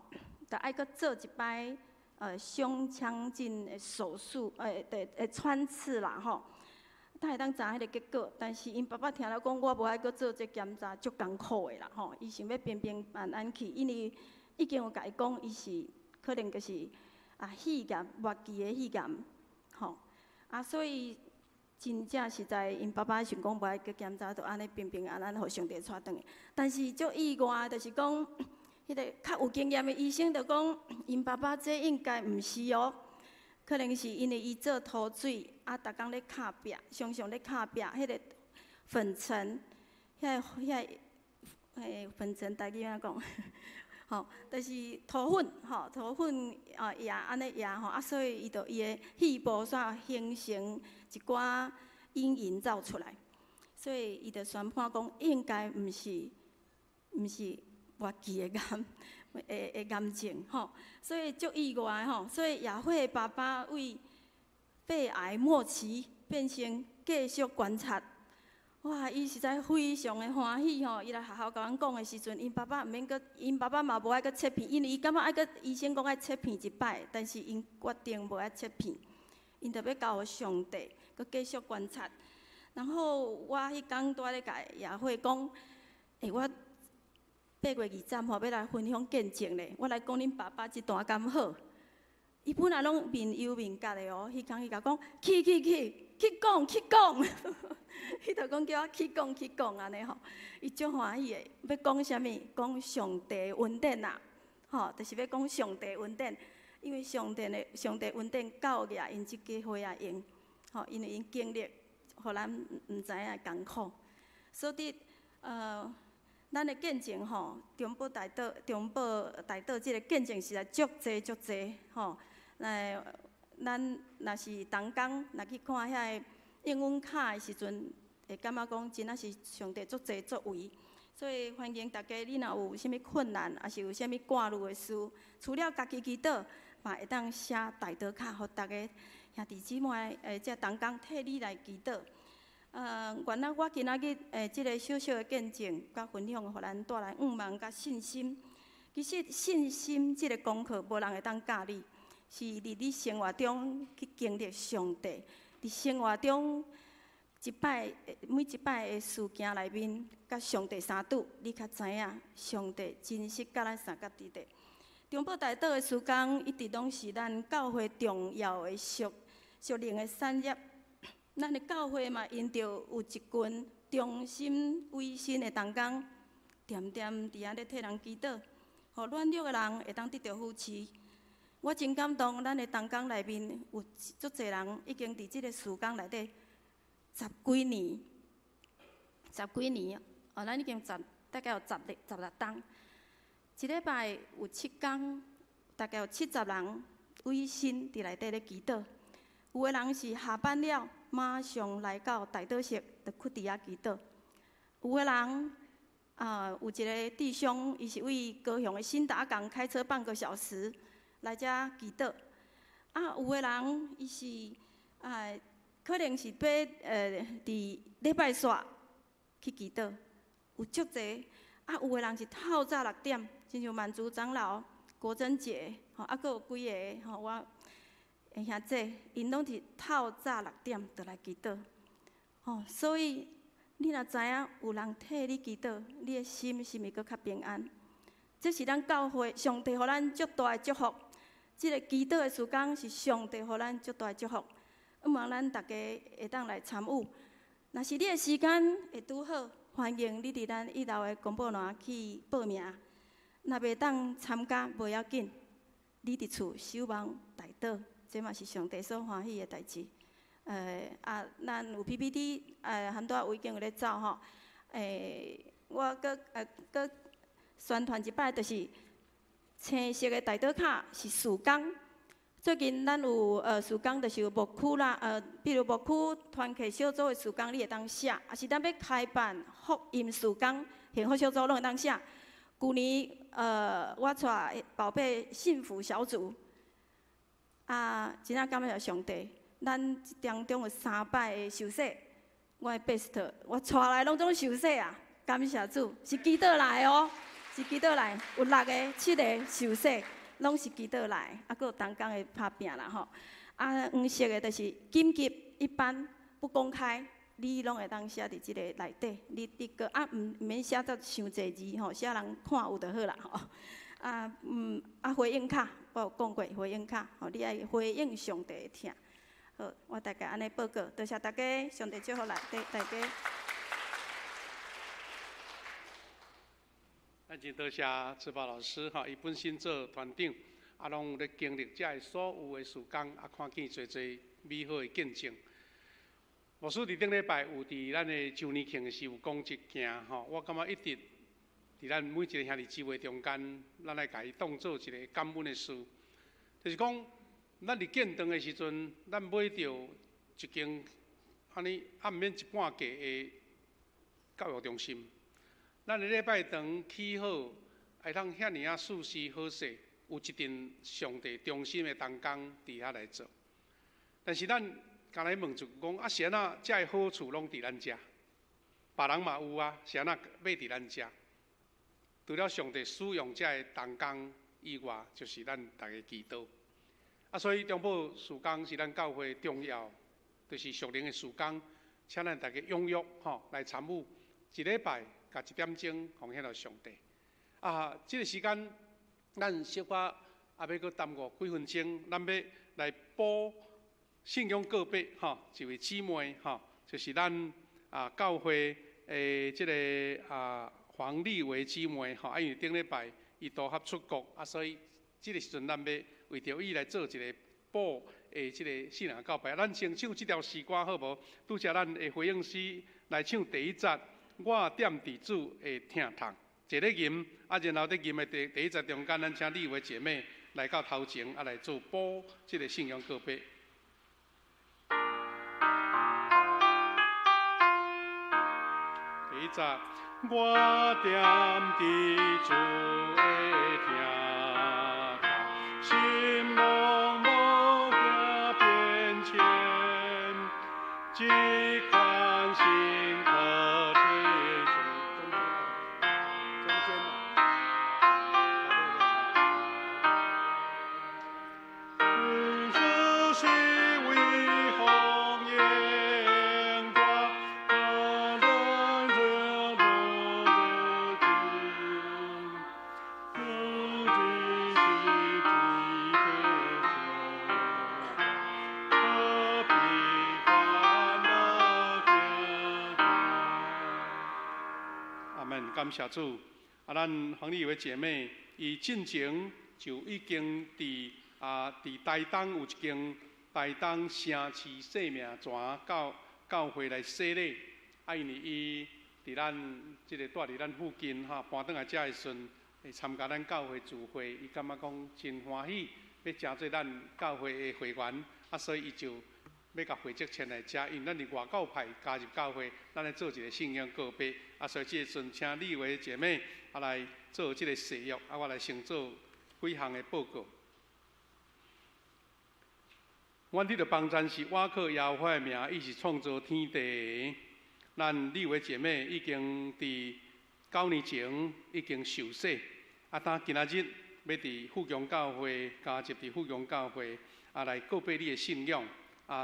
S5: 就爱搁做一摆胸腔镜的手术，穿刺啦吼。他会当知影迄个结果，但是因爸爸听了讲，我无爱搁做这检查，足艰苦的啦吼。伊想要平平安安去，因为已经有甲伊讲，伊是可能就是肺癌末期的肺癌，吼。所以真正实在，因爸爸想讲无爱搁检查，就安尼平平安安互上帝带转去。但是足意外，就是讲，迄个较有经验的医生就讲，因爸爸这应该毋是哦。可能是因为伊做涂水，逐工咧敲壁，常常咧敲壁，迄个粉尘，迄粉尘，台语安怎讲？吼，就是涂粉，涂粉液安尼液吼，所以伊的肺部煞形成一寡阴影走出来，所以伊就宣判讲应该毋是末期的癌。癌症吼，所以足意外吼，所以亚慧爸爸为肺癌末期变成继续观察，哇，伊实在非常的欢喜吼。伊来学校甲阮讲的时阵，因爸爸毋免搁，因爸爸嘛无爱搁切片，因为伊感觉爱搁医生讲爱切片一摆，但是因决定无爱切片，因特要交互上帝，搁继续观察。然后我迄天拄仔咧甲亚慧讲，我8月20号要来分享见证咧，我来讲恁爸爸这段敢好。伊本来拢面忧面甲的哦，迄天伊甲讲去讲，伊就讲叫我去讲安尼吼，伊足欢喜的。要讲啥物？讲上帝恩典啦，吼，就是要讲上帝恩典，因为上帝恩典教业因即家伙啊用，吼，因为因经历，互咱毋知影艰苦，所以咱的见证吼，中部大道即个见证实在足济吼。咱若是同工，若去看遐个英文卡的时阵，会感觉讲真正是上帝足济作为。所以欢迎大家，你若有啥物困难，还是有啥物挂虑的事，除了家己祈祷，嘛会当写大道卡，互大家兄弟姊妹即同工替你来祈祷。原来我今仔日即个小小的见证，甲分享，互咱带来5万甲信心。其实信心即个功课，无人会当教你，是伫你生活中去经历上帝。伫生活中每一摆的事件内面，甲上帝相拄，你较知影上帝真实甲咱相甲伫地。中部大道的事工，一直拢是咱教会重要的属灵的产业。咱的教会嘛，因着有一群忠心为心的同工，恬恬伫遐咧替人祈祷，互软弱的人会当得到扶持。我真感动，咱的同工内面有足侪人已经伫即个事工内底10几年，咱已经大概有16冬。一礼拜有7天，大概有70人为心伫内底咧祈祷。有的人是下班了，马上来到大道室，就屈伫遐祈祷。有的人有一个弟兄，伊是为高雄的新达港开车半个小时来遮祈祷。有的人伊是可能是要伫礼拜煞去祈祷，有足侪。有的人是透早6点，亲像满族长老、国珍姐，阁有几个我。兄弟，因拢是透早6点就来祈祷，所以你若知影有人替你祈祷，你的心是毋是阁较平安？这是咱教会上帝互咱足大的祝福。这个祈祷的事工是上帝互咱足大的祝福，希望咱大家会当来参与。若是你的时间会拄好，欢迎你伫咱1楼的公布栏去报名。若袂当参加无要紧，你伫厝守望代祷，这嘛是上帝所欢喜的代志。咱有 PPT， 很多位已经有咧走吼。我搁宣传一摆，就是青色的代祷卡是4工。最近咱有4工，就是有牧区啦，比如牧区团契小组的4工，你会当写；也是咱要开办福音4工，幸福小组拢会当写。旧年我带宝贝幸福小组，真仔感谢上帝，咱当中有3摆的受洗，我的 best， 我带来拢总受洗啊，感谢主，是基督来哦，是基督来，有6个、7个受洗，拢是基督来，搁有同工的拍拼啦吼。黄色的就是紧急一般不公开。你拢会当写伫即个内底，你个毋免写得伤侪字吼，写人看有就好啦吼。回应卡我有讲过回应卡，吼你爱回应上帝的听。好，我大概安尼报告，多谢大家，上帝祝福内底大家。
S2: 咱真多谢志宝老师伊本身做团长，拢有咧经历遮所有的事工，看见侪美好的见证。牧师伫顶礼拜有伫咱的周年庆时有讲一件我感觉一直伫咱每一个兄弟姊妹中间，咱来家己当做一个感恩的事，就是讲咱伫建堂的时阵，咱买着一间安尼毋免1半价的教育中心，咱的礼拜堂起好，会通遐尔舒适好势，有一阵上帝中心的同工伫遐来做，但是咱刚来问就讲是安怎遮个好处拢伫咱遮，别人嘛有是安怎买伫咱遮？除了上帝使用遮个同工以外，就是咱大家祈祷。所以中保事工是咱教会重要，就是属灵的事工，请咱大家踊跃来参与，一礼拜甲1点钟奉献到上帝。这个时间咱小可要搁耽误几分钟，咱要来补。信仰个别一位姊妹就是咱教会的这个黄丽维姊妹因为顶礼拜伊都合出国所以这个时阵咱要为着伊来做一个补的这个信仰告白。咱先唱这条诗歌好无？拄则咱的回应诗来唱第1节，我踮伫主的听堂，坐咧吟然后伫吟的第1节中间，咱请丽维姐妹来到头前来做补这个信仰个别。第1节，我踮伫主的听堂，心默默行变迁，这款心可贴中间。是为红颜光。感谢主，咱黄丽维姐妹，伊进前就已经伫台东有一间台东城市生命泉教会来洗礼，因为伊伫咱即个住伫咱附近搬倒来遮的时阵，会参加咱教会聚会，伊感觉讲真欢喜，要加做咱教会的会员，所以伊就要甲会籍迁来遮，因为咱是外教派加入教会，咱来做一个信仰告别。所以这个时阵，请丽维姐妹来做这个誓约，我来先做几项的报告。阮伫着帮赞是瓦靠耶和华的名，伊是创造天地。咱丽维姐妹已经伫9年前已经受洗，当今仔日要伫富强教会加入伫富强教会，来告别你的信仰。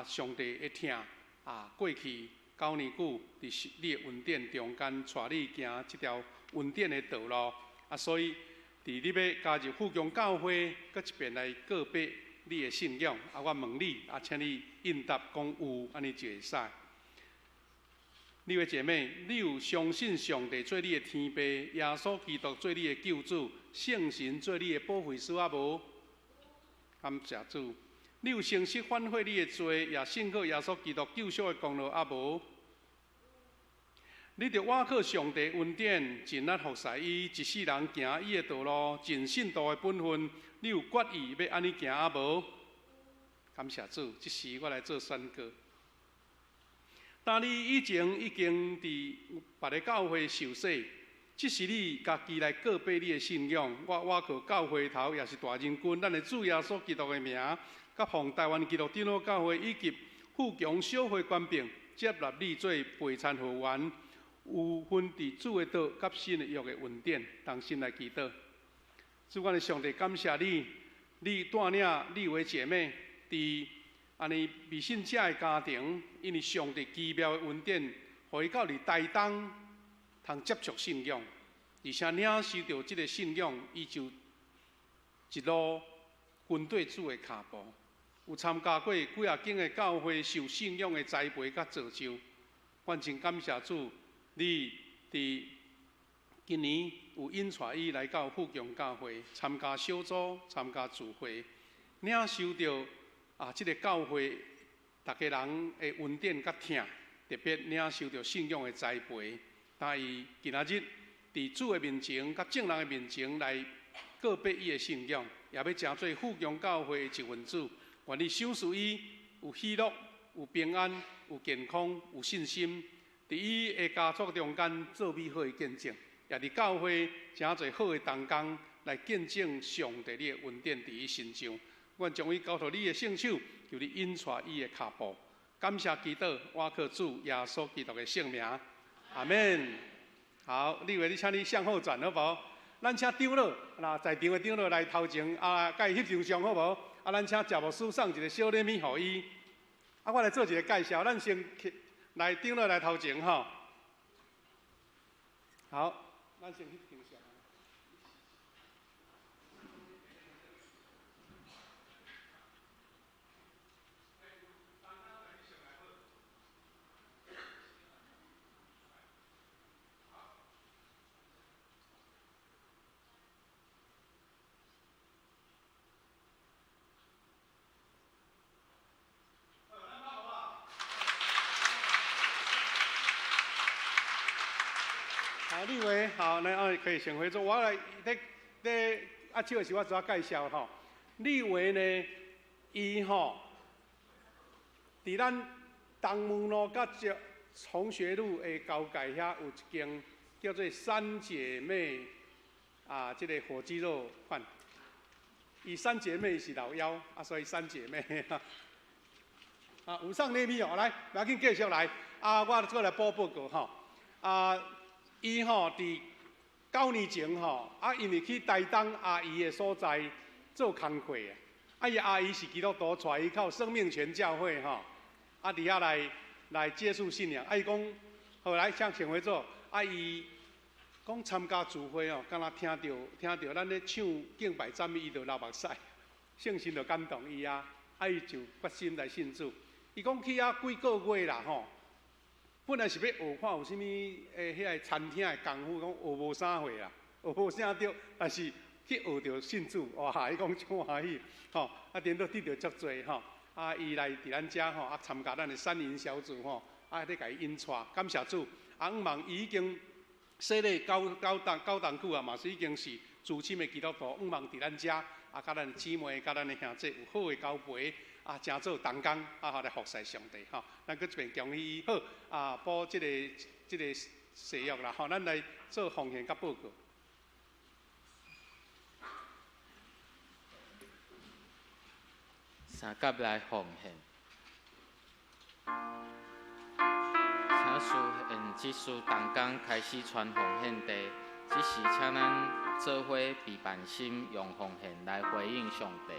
S2: 上帝会听过去9年久，伫你的恩典中间，带你行这条恩典的道路。所以伫你要加入富强教会，搁一遍来告别你的信仰。我问你，请你应答讲有，安尼就会使。
S6: 你的姐妹，你有相信上帝做你的天父，耶稣基督做你的救主，圣神做你的保惠师啊无？感谢主。你有诚实反悔你的罪，也信靠耶稣基督救赎的功劳啊无？你着倚靠上帝恩典，尽力服侍伊，一世人行伊的道路，尽信徒的本分。你有决意要安尼行啊无？感谢主，这时我来做宣告。当你已经伫别个教会受洗，这是你家己来告白你的信仰。我靠教会头也是大人君，咱的主耶稣基督的名，甲奉台湾基督长老教会以及富强小会官兵接纳你做陪参会员，有分伫主的道甲新的约的恩典，同心来祈祷。主，我的上帝感谢你，你带领你为姐妹伫安尼未信者的家庭，因为上帝奇妙的恩典，互伊到伫台东通接触信仰，而且领受到这个信仰，伊就一路跟对主的脚步，有参加过几啊间的教会，受信仰的栽培甲造就。我真感谢主，你伫今年有引带伊来到富强教会参加小组、参加聚会，领受到这个教会大家人的恩典甲疼，特别领受到信仰的栽培。但伊今仔日伫主的面前、甲众人的面前来告白伊的信仰，也要成做富强教会的一份子。愿你赏赐伊有喜乐、有平安、有健康、有信心，伫伊的家族中间做美好的见证，也伫教会诚侪好的同工来见证上帝你的恩典伫伊身上。阮将伊交托你的圣手，求你引带伊的脚步。感谢祈祷，我靠主耶稣基督的圣名，阿门。好，你为你请你向后转好无？咱请长老，在场的长老来头前，甲伊翕张相好无？咱请贾牧师送一个小礼物互伊。我来做一个介绍，咱先来长老来头前吼。好，咱先翕张相。你为好，来可以先回座。我来手的时我主要介绍吼。你为呢，伊吼，伫咱东门路甲崇学路的交界遐有一间叫做三姐妹这个火鸡肉饭。伊三姐妹是老幺所以三姐妹有送礼物哦，来，不要紧继续来我过来报告吼伊吼伫9年前吼因为去台东阿姨的所在做工课伊阿姨是基督徒，带伊到生命泉教会吼伫遐来接触信仰。伊讲后来请回座，伊讲参加聚会敢若听到咱咧唱敬拜赞美，伊就流目屎，圣神就感动伊伊就决心来信主。伊讲去几个月啦吼。本来是要学看有啥物迄个餐厅的功夫，讲学无啥会啦，学无啥着，但是去学着信主，哇！伊讲真欢喜，连到得到足多伊来伫咱遮参加咱的3营小组咧甲伊引带，感谢主。望伊已经洗礼9当久嘛是已经是资深的基督徒，望伫咱遮甲咱的姊妹、甲咱的兄弟有好的交陪。诚做同工来服侍上帝咱搁一遍恭喜伊好报这个誓约啦咱来做奉献甲报告。
S4: 三甲来奉献，请师现即师同工开始传奉献地，即时请咱做伙备办心，用奉献来回应上帝。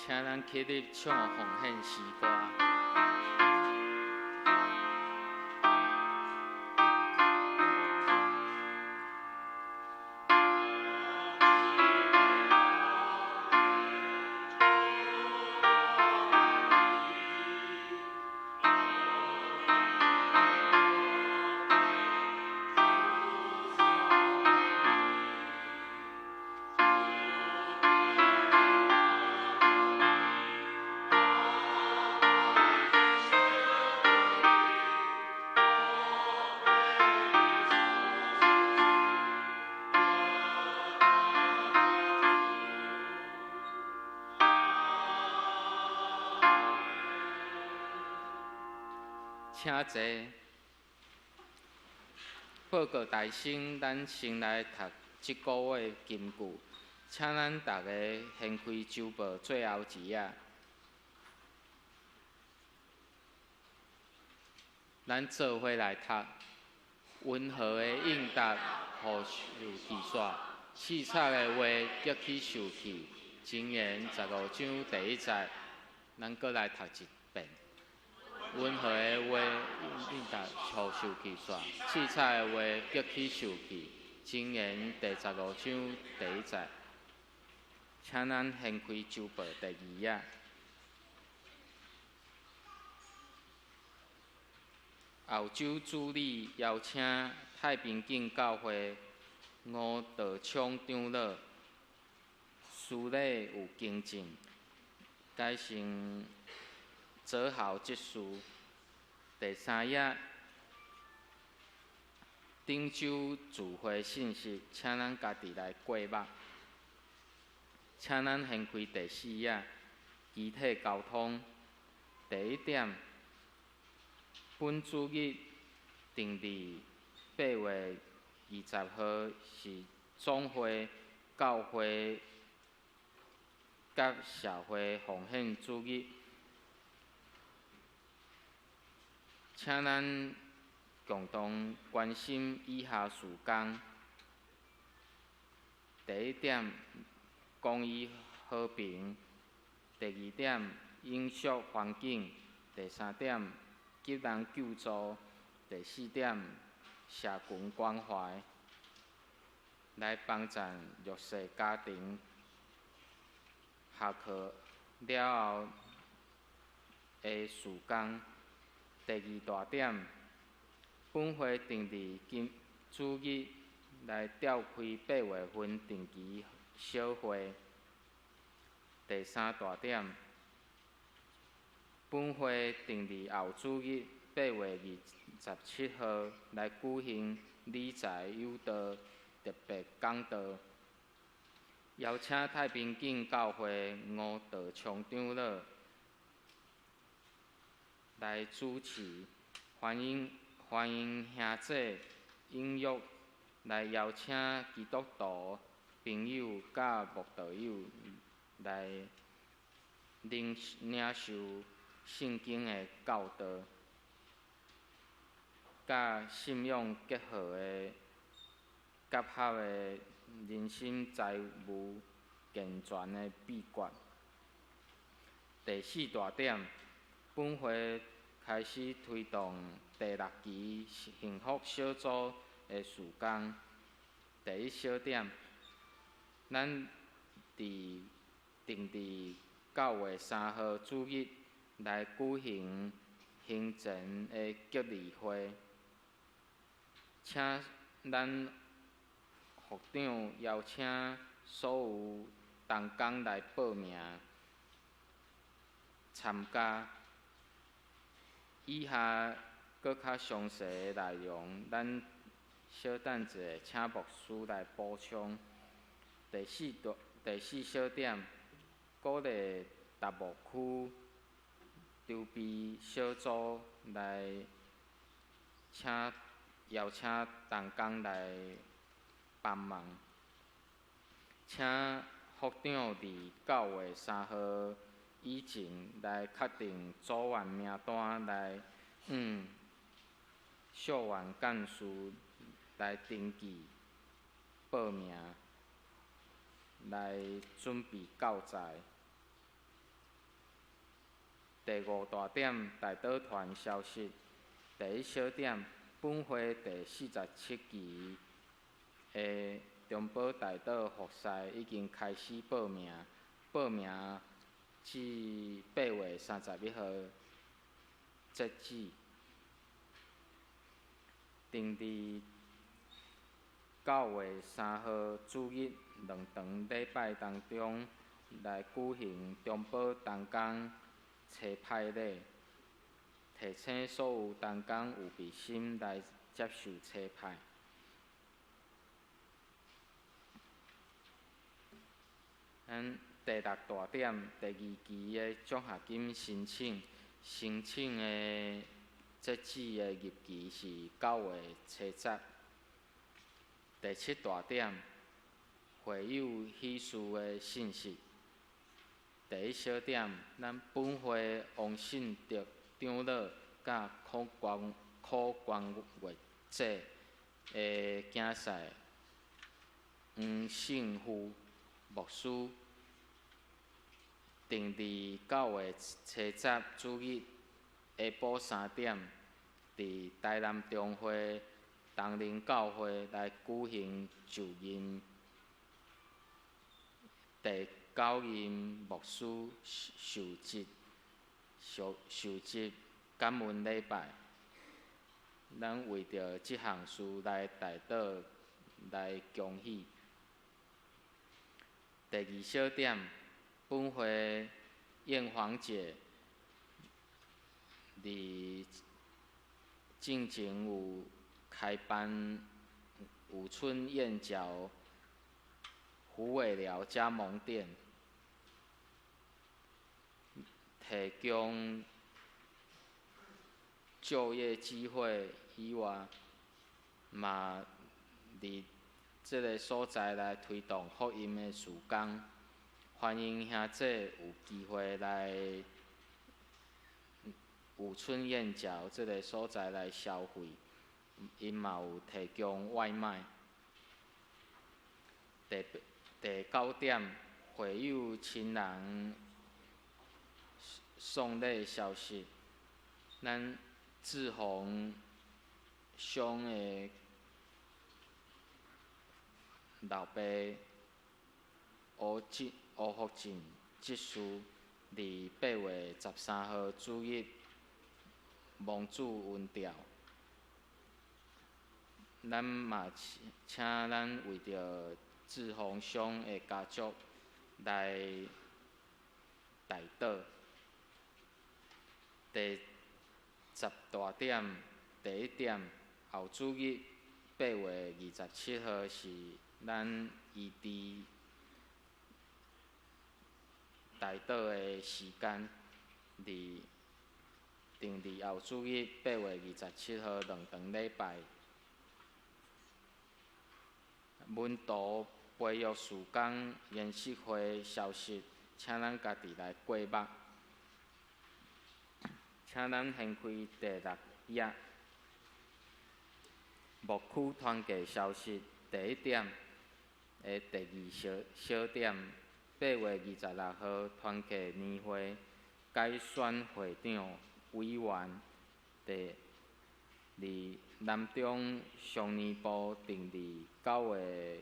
S4: 请咱起立唱奉献诗歌。请坐。报告大师，咱先来读即个月金句，请咱大家掀开周报最后一页。咱做伙来读。温和的应答，互受气煞；刺擦的话，激起受气。箴言15章第1节，咱搁来读一遍。温和的话，应答互受气煞；刺擦的话，激起受气。箴言第15章第1节，请咱掀开周报第2页。澳洲主理邀请太平境教会吴道昌长老，事礼有精进，改成做校执事。第3页，顶州聚会信息，请咱家己来过目。请咱掀开第4页，集体交通。第1点。本主日定伫8月20号是总会、教会甲社会奉献主日，请咱共同关心以下事项：第1点，公益和平；第2点，饮食环境；第3点，急难救助。第4点，社群关怀，来帮助弱势家庭。下课了后的事项。第2大点，本会定伫今主日来召开8月份定期小会。第3大点，本会定伫后主日8月27号来举行理财有道特别讲道，邀请太平境教会吴道昌长老来主持，欢迎兄姐踊跃来邀请基督徒朋友甲慕道友来领受圣经的教导，甲信仰结合的结合的人生财务健全的秘诀。第4大点，本会开始推动第6期幸福小组的事工。第1小点，咱定伫9月3号主日来举行行前的激励会，请咱副长邀请所有同工来报名参加。以下搁较详细的内容，咱小等者请牧师来补充。第4小点，鼓励达牧区筹备小组来邀请同工来帮忙，请副长伫9月3号以前来确定组员名单来校园干事来登记报名，来准备教材。第五大点，大岛团消息。第一小点，本会第47期的中保大岛复赛已经开始报名，报名至8月31号截止，定伫9月3号主日2场礼拜当中来举行中保东港车派礼，提醒所有东港有备心来接受车派。咱第6大点，第2期的奖学金申请的截止的日期是9月7日。第7大点，会友喜事的信息。第1小点，咱本会王信德长老甲考官月节的竞赛黄胜富牧师，定伫9月7日主日下晡3点，伫台南中会东林教会来举行就任第9任牧师受职感恩礼拜。咱为着这项事来大岛来恭喜。第2小点，本会艳黄节伫进前有开办武村燕郊虎尾寮加盟店，提供就业机会以外，嘛伫这个所在来推动福音的事工，欢迎兄姐有机会来武村燕郊这个所在来消费，因嘛有提供外卖。第9点，会友亲人送礼消息，咱志宏乡的老爸吴福进即事，伫8月13号主日蒙主温调。咱嘛请咱为着志宏乡的家属来大岛。第10大点，第1点，后主日8月27号是咱异地大岛的时间，定伫后主日8月27号2场礼拜。文图培育事工研习会消息，请咱家己来过目。请咱掀开第6页，牧区团契消息。第1点的第2小点，8月26号团契年会改选会长委员，南中商年部定伫9月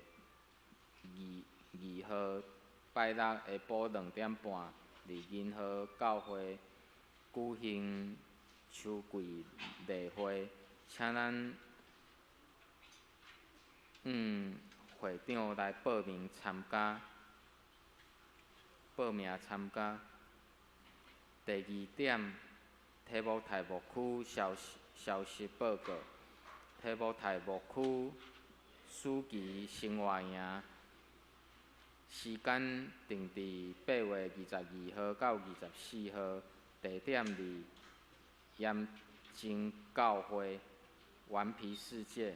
S4: 2号拜六下晡2点半，伫银河教会举行秋季例会，请咱会长来报名参加。第2点，提木台牧区消息报告。提木台牧区暑期生活营时间定伫8月22号到24号，地点伫盐津教会顽皮世界。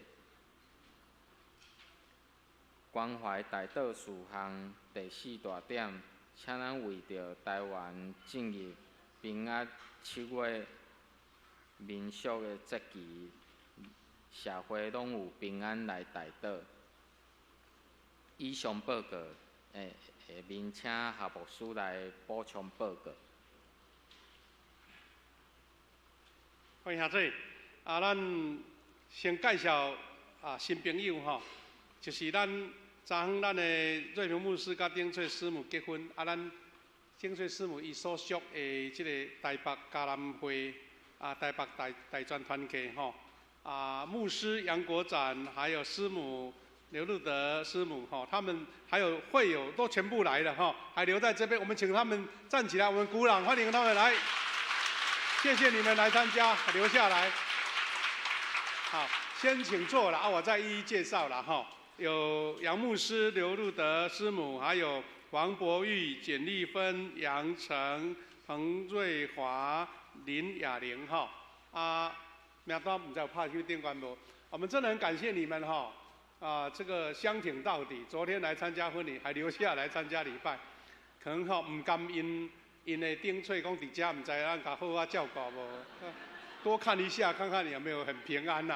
S4: 关怀大岛事项第4大点，请咱为着台湾进入平安7月民俗的节期，社会拢有平安来大岛。以上报告，下面请夏牧师来补充报告。
S6: 欢迎下这咱先介绍新朋友就是咱昨昏咱的瑞平牧师甲丁翠师母结婚，咱丁翠师母伊所属的这个台北迦南会台北大专团契牧师杨国展，还有师母刘路德师母他们还有会友都全部来了还留在这边，我们请他们站起来，我们鼓掌欢迎他们来。谢谢你们来参加，留下来。好，先请坐了我再一一介绍了有杨牧师、刘路德师母，还有王博玉、简丽芬、杨成、彭瑞华、林雅玲名单不知道怕去电关不？我们真的很感谢你们这个相挺到底，昨天来参加婚礼，还留下来参加礼拜，可能唔甘因的丁翠讲伫家，唔知咱甲好照顾无，多看一下，看看你有没有很平安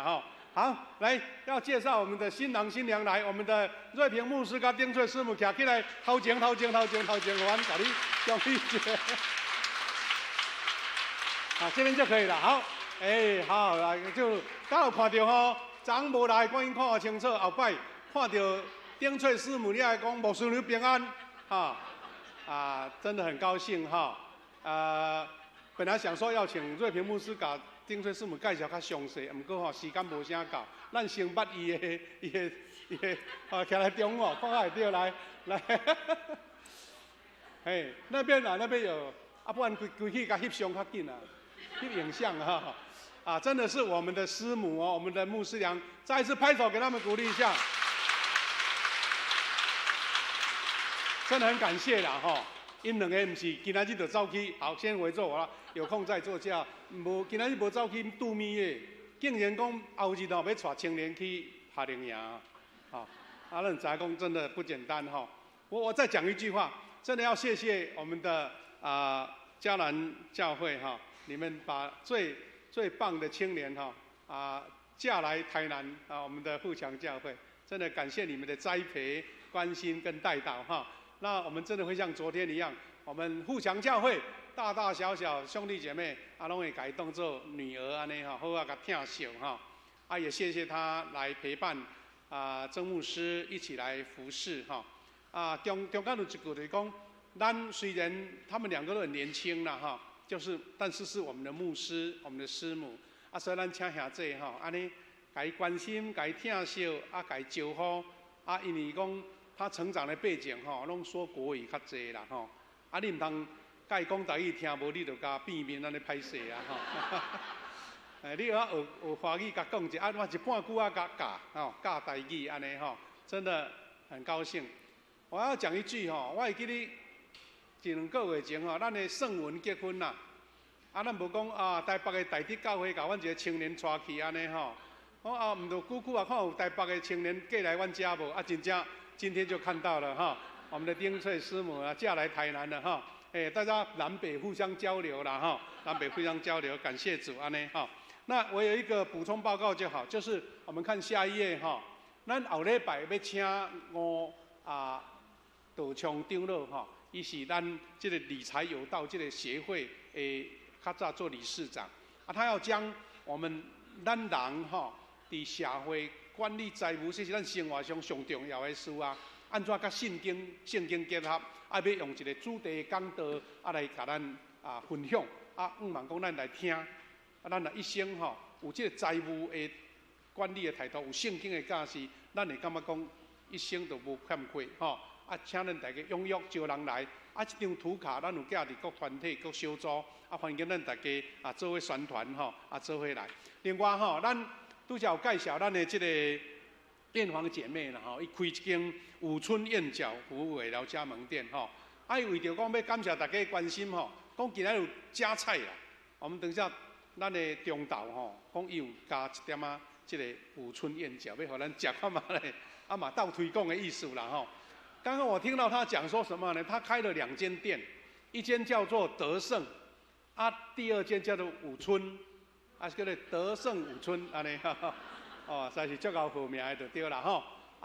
S6: 好，来要介绍我们的新郎新娘来，我们的瑞平牧师跟丁翠师母站起来，头前，我甲你相遇一下。这边就可以了。好，好来就刚好看到昨昏无来，赶紧看清楚，后摆看到丁翠师母，你来讲牧师娘平安真的很高兴本来想说要请瑞平牧师甲丁翠师母介绍较详细，不过时间无啥够，咱先捌伊的徛来中看下会对来，那边有不然规去甲翕相较紧翕影像真的是我们的师母我们的牧师娘，再一次拍手给他们鼓励一下，真的很感谢啦因两个不是今仔日就走去，好先回座了，有空再坐下。今仔日无走去度蜜月，竟然讲后日要带青年去夏令营，咱知讲真的不简单我再讲一句话，真的要谢谢我们的迦南教会你们把最棒的青年嫁来台南我们的富强教会，真的感谢你们的栽培、关心跟带导那我们真的会像昨天一样，我们富强教会大大小小兄弟姐妹拢会把他当作女儿安尼好甲疼惜也谢谢他来陪伴曾牧师一起来服侍中间有一句就是讲，咱虽然他们两个都很年轻啦但是是我们的牧师，我们的师母所以咱请兄弟安尼甲伊关心，甲伊疼惜甲伊招呼因为讲他成长的背景拢说国语较济啦你唔通甲伊讲台语听无，你就甲变面安尼歹势你学华语甲讲者我一半句甲教台语安尼真的很高兴。我要讲一句我会记得一两个月前咱的圣文结婚啦咱无讲台北的大直教会甲阮一个青年带去安尼我唔就久看有台北的青年过来阮家无真正。今天就看到了我们的丁翠师母嫁来台南了大家南北互相交流了南北互相交流，感谢主安尼那我有一个补充报告就好，就是我们看下一页咱后礼拜要请杜昌长老伊是咱这个理财有道这个协会较早做理事长他要将我们咱人伫社会管理财务，这是咱生活上上重要的事安怎甲圣经结合要用一个主题讲道来甲咱分享希望讲咱来听咱一生有这个财务的管理的态度，有圣经的教示，咱会感觉讲一生都无欠亏请咱大家踊跃招人来一张图卡，咱有寄伫各团体各小组欢迎咱大家做伙宣传做伙来。另外咱拄则有介绍咱的这个燕皇姐妹啦伊开一间武春燕饺服务的了家门店伊为着讲要感谢大家关心讲今仔有加菜啦，我们等一下咱的中昼讲伊有加一点这个武春燕饺，要互咱食看嘛咧嘛倒推广的意思啦刚刚我听到他讲说什么呢？他开了2间店，一间叫做德胜第二间叫做武春叫做德胜武春安尼实在是足够好名的就对啦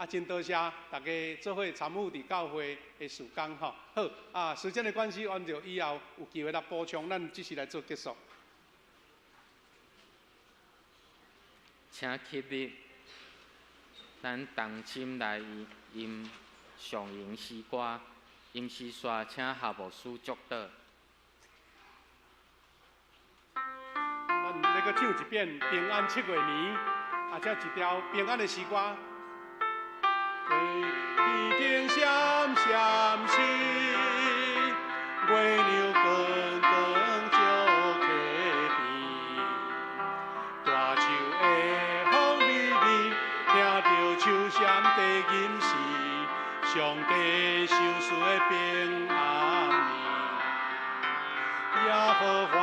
S6: 真多谢大家做伙参与伫教会的事工好时间的关系，我们就以后有机会来补充，咱只是来做结束。
S4: 请起立，咱同心来吟上吟诗歌，吟诗煞请下牧师祝祷。
S6: 咱要搁唱一遍《平安7月暝》，啊，这一条平安的诗歌。地顶闪闪星，月亮光光照溪边。大树的风微微，听着树蝉在吟诗，上帝收赐的平安暝，耶和华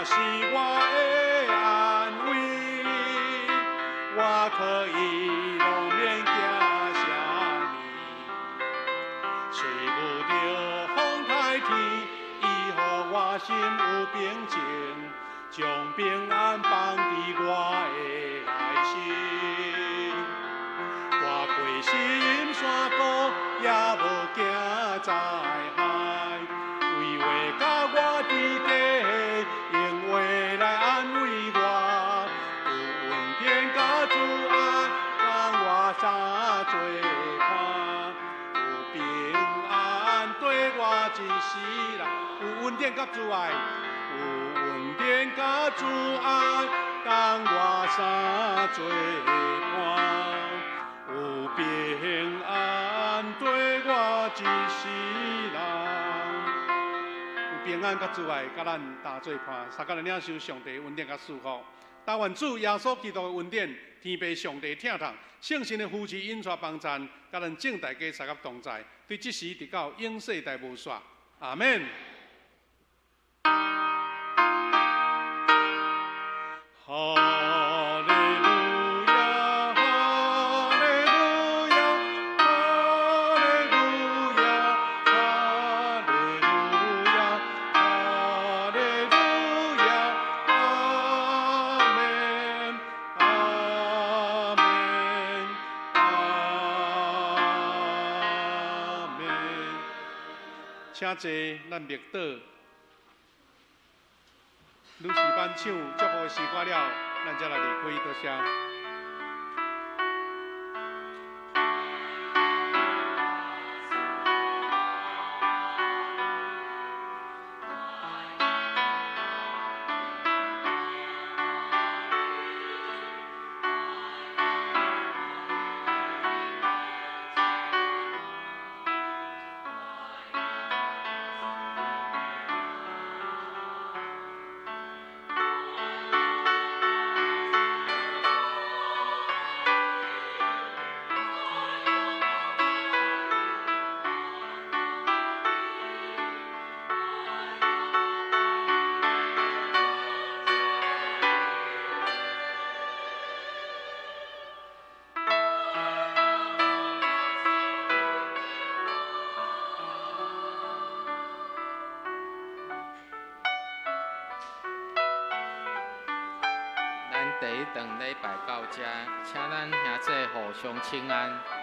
S6: 是我的安慰，我可以拢免惊啥物。虽遇着风台天，伊予我心有平静，将平安放伫我的内心。我过深山谷，也无惊灾害，为话甲我伫底，用话来安慰我。有恩典甲主爱，让我三做伴。有平安对我一世人，有恩典甲主爱，有恩典甲主爱，让我三做伴。有平安对我一世人，有平安甲主爱，甲咱大做伴，三甲来领受上帝恩典甲祝福。但愿主耶稣基督的恩典，天父上帝疼痛，圣神的扶持引带帮赞，甲咱正大家三甲同在，对即时直到永世代无煞。阿门。哈利路亚，哈利路亚，哈利路亚，哈利路亚，哈利路亚，阿门，阿门，阿门。请坐，咱默祷。女士班唱祝福诗歌了，咱才来离开，多谢。
S4: 第一顿礼拜到这，请咱兄弟互相请安。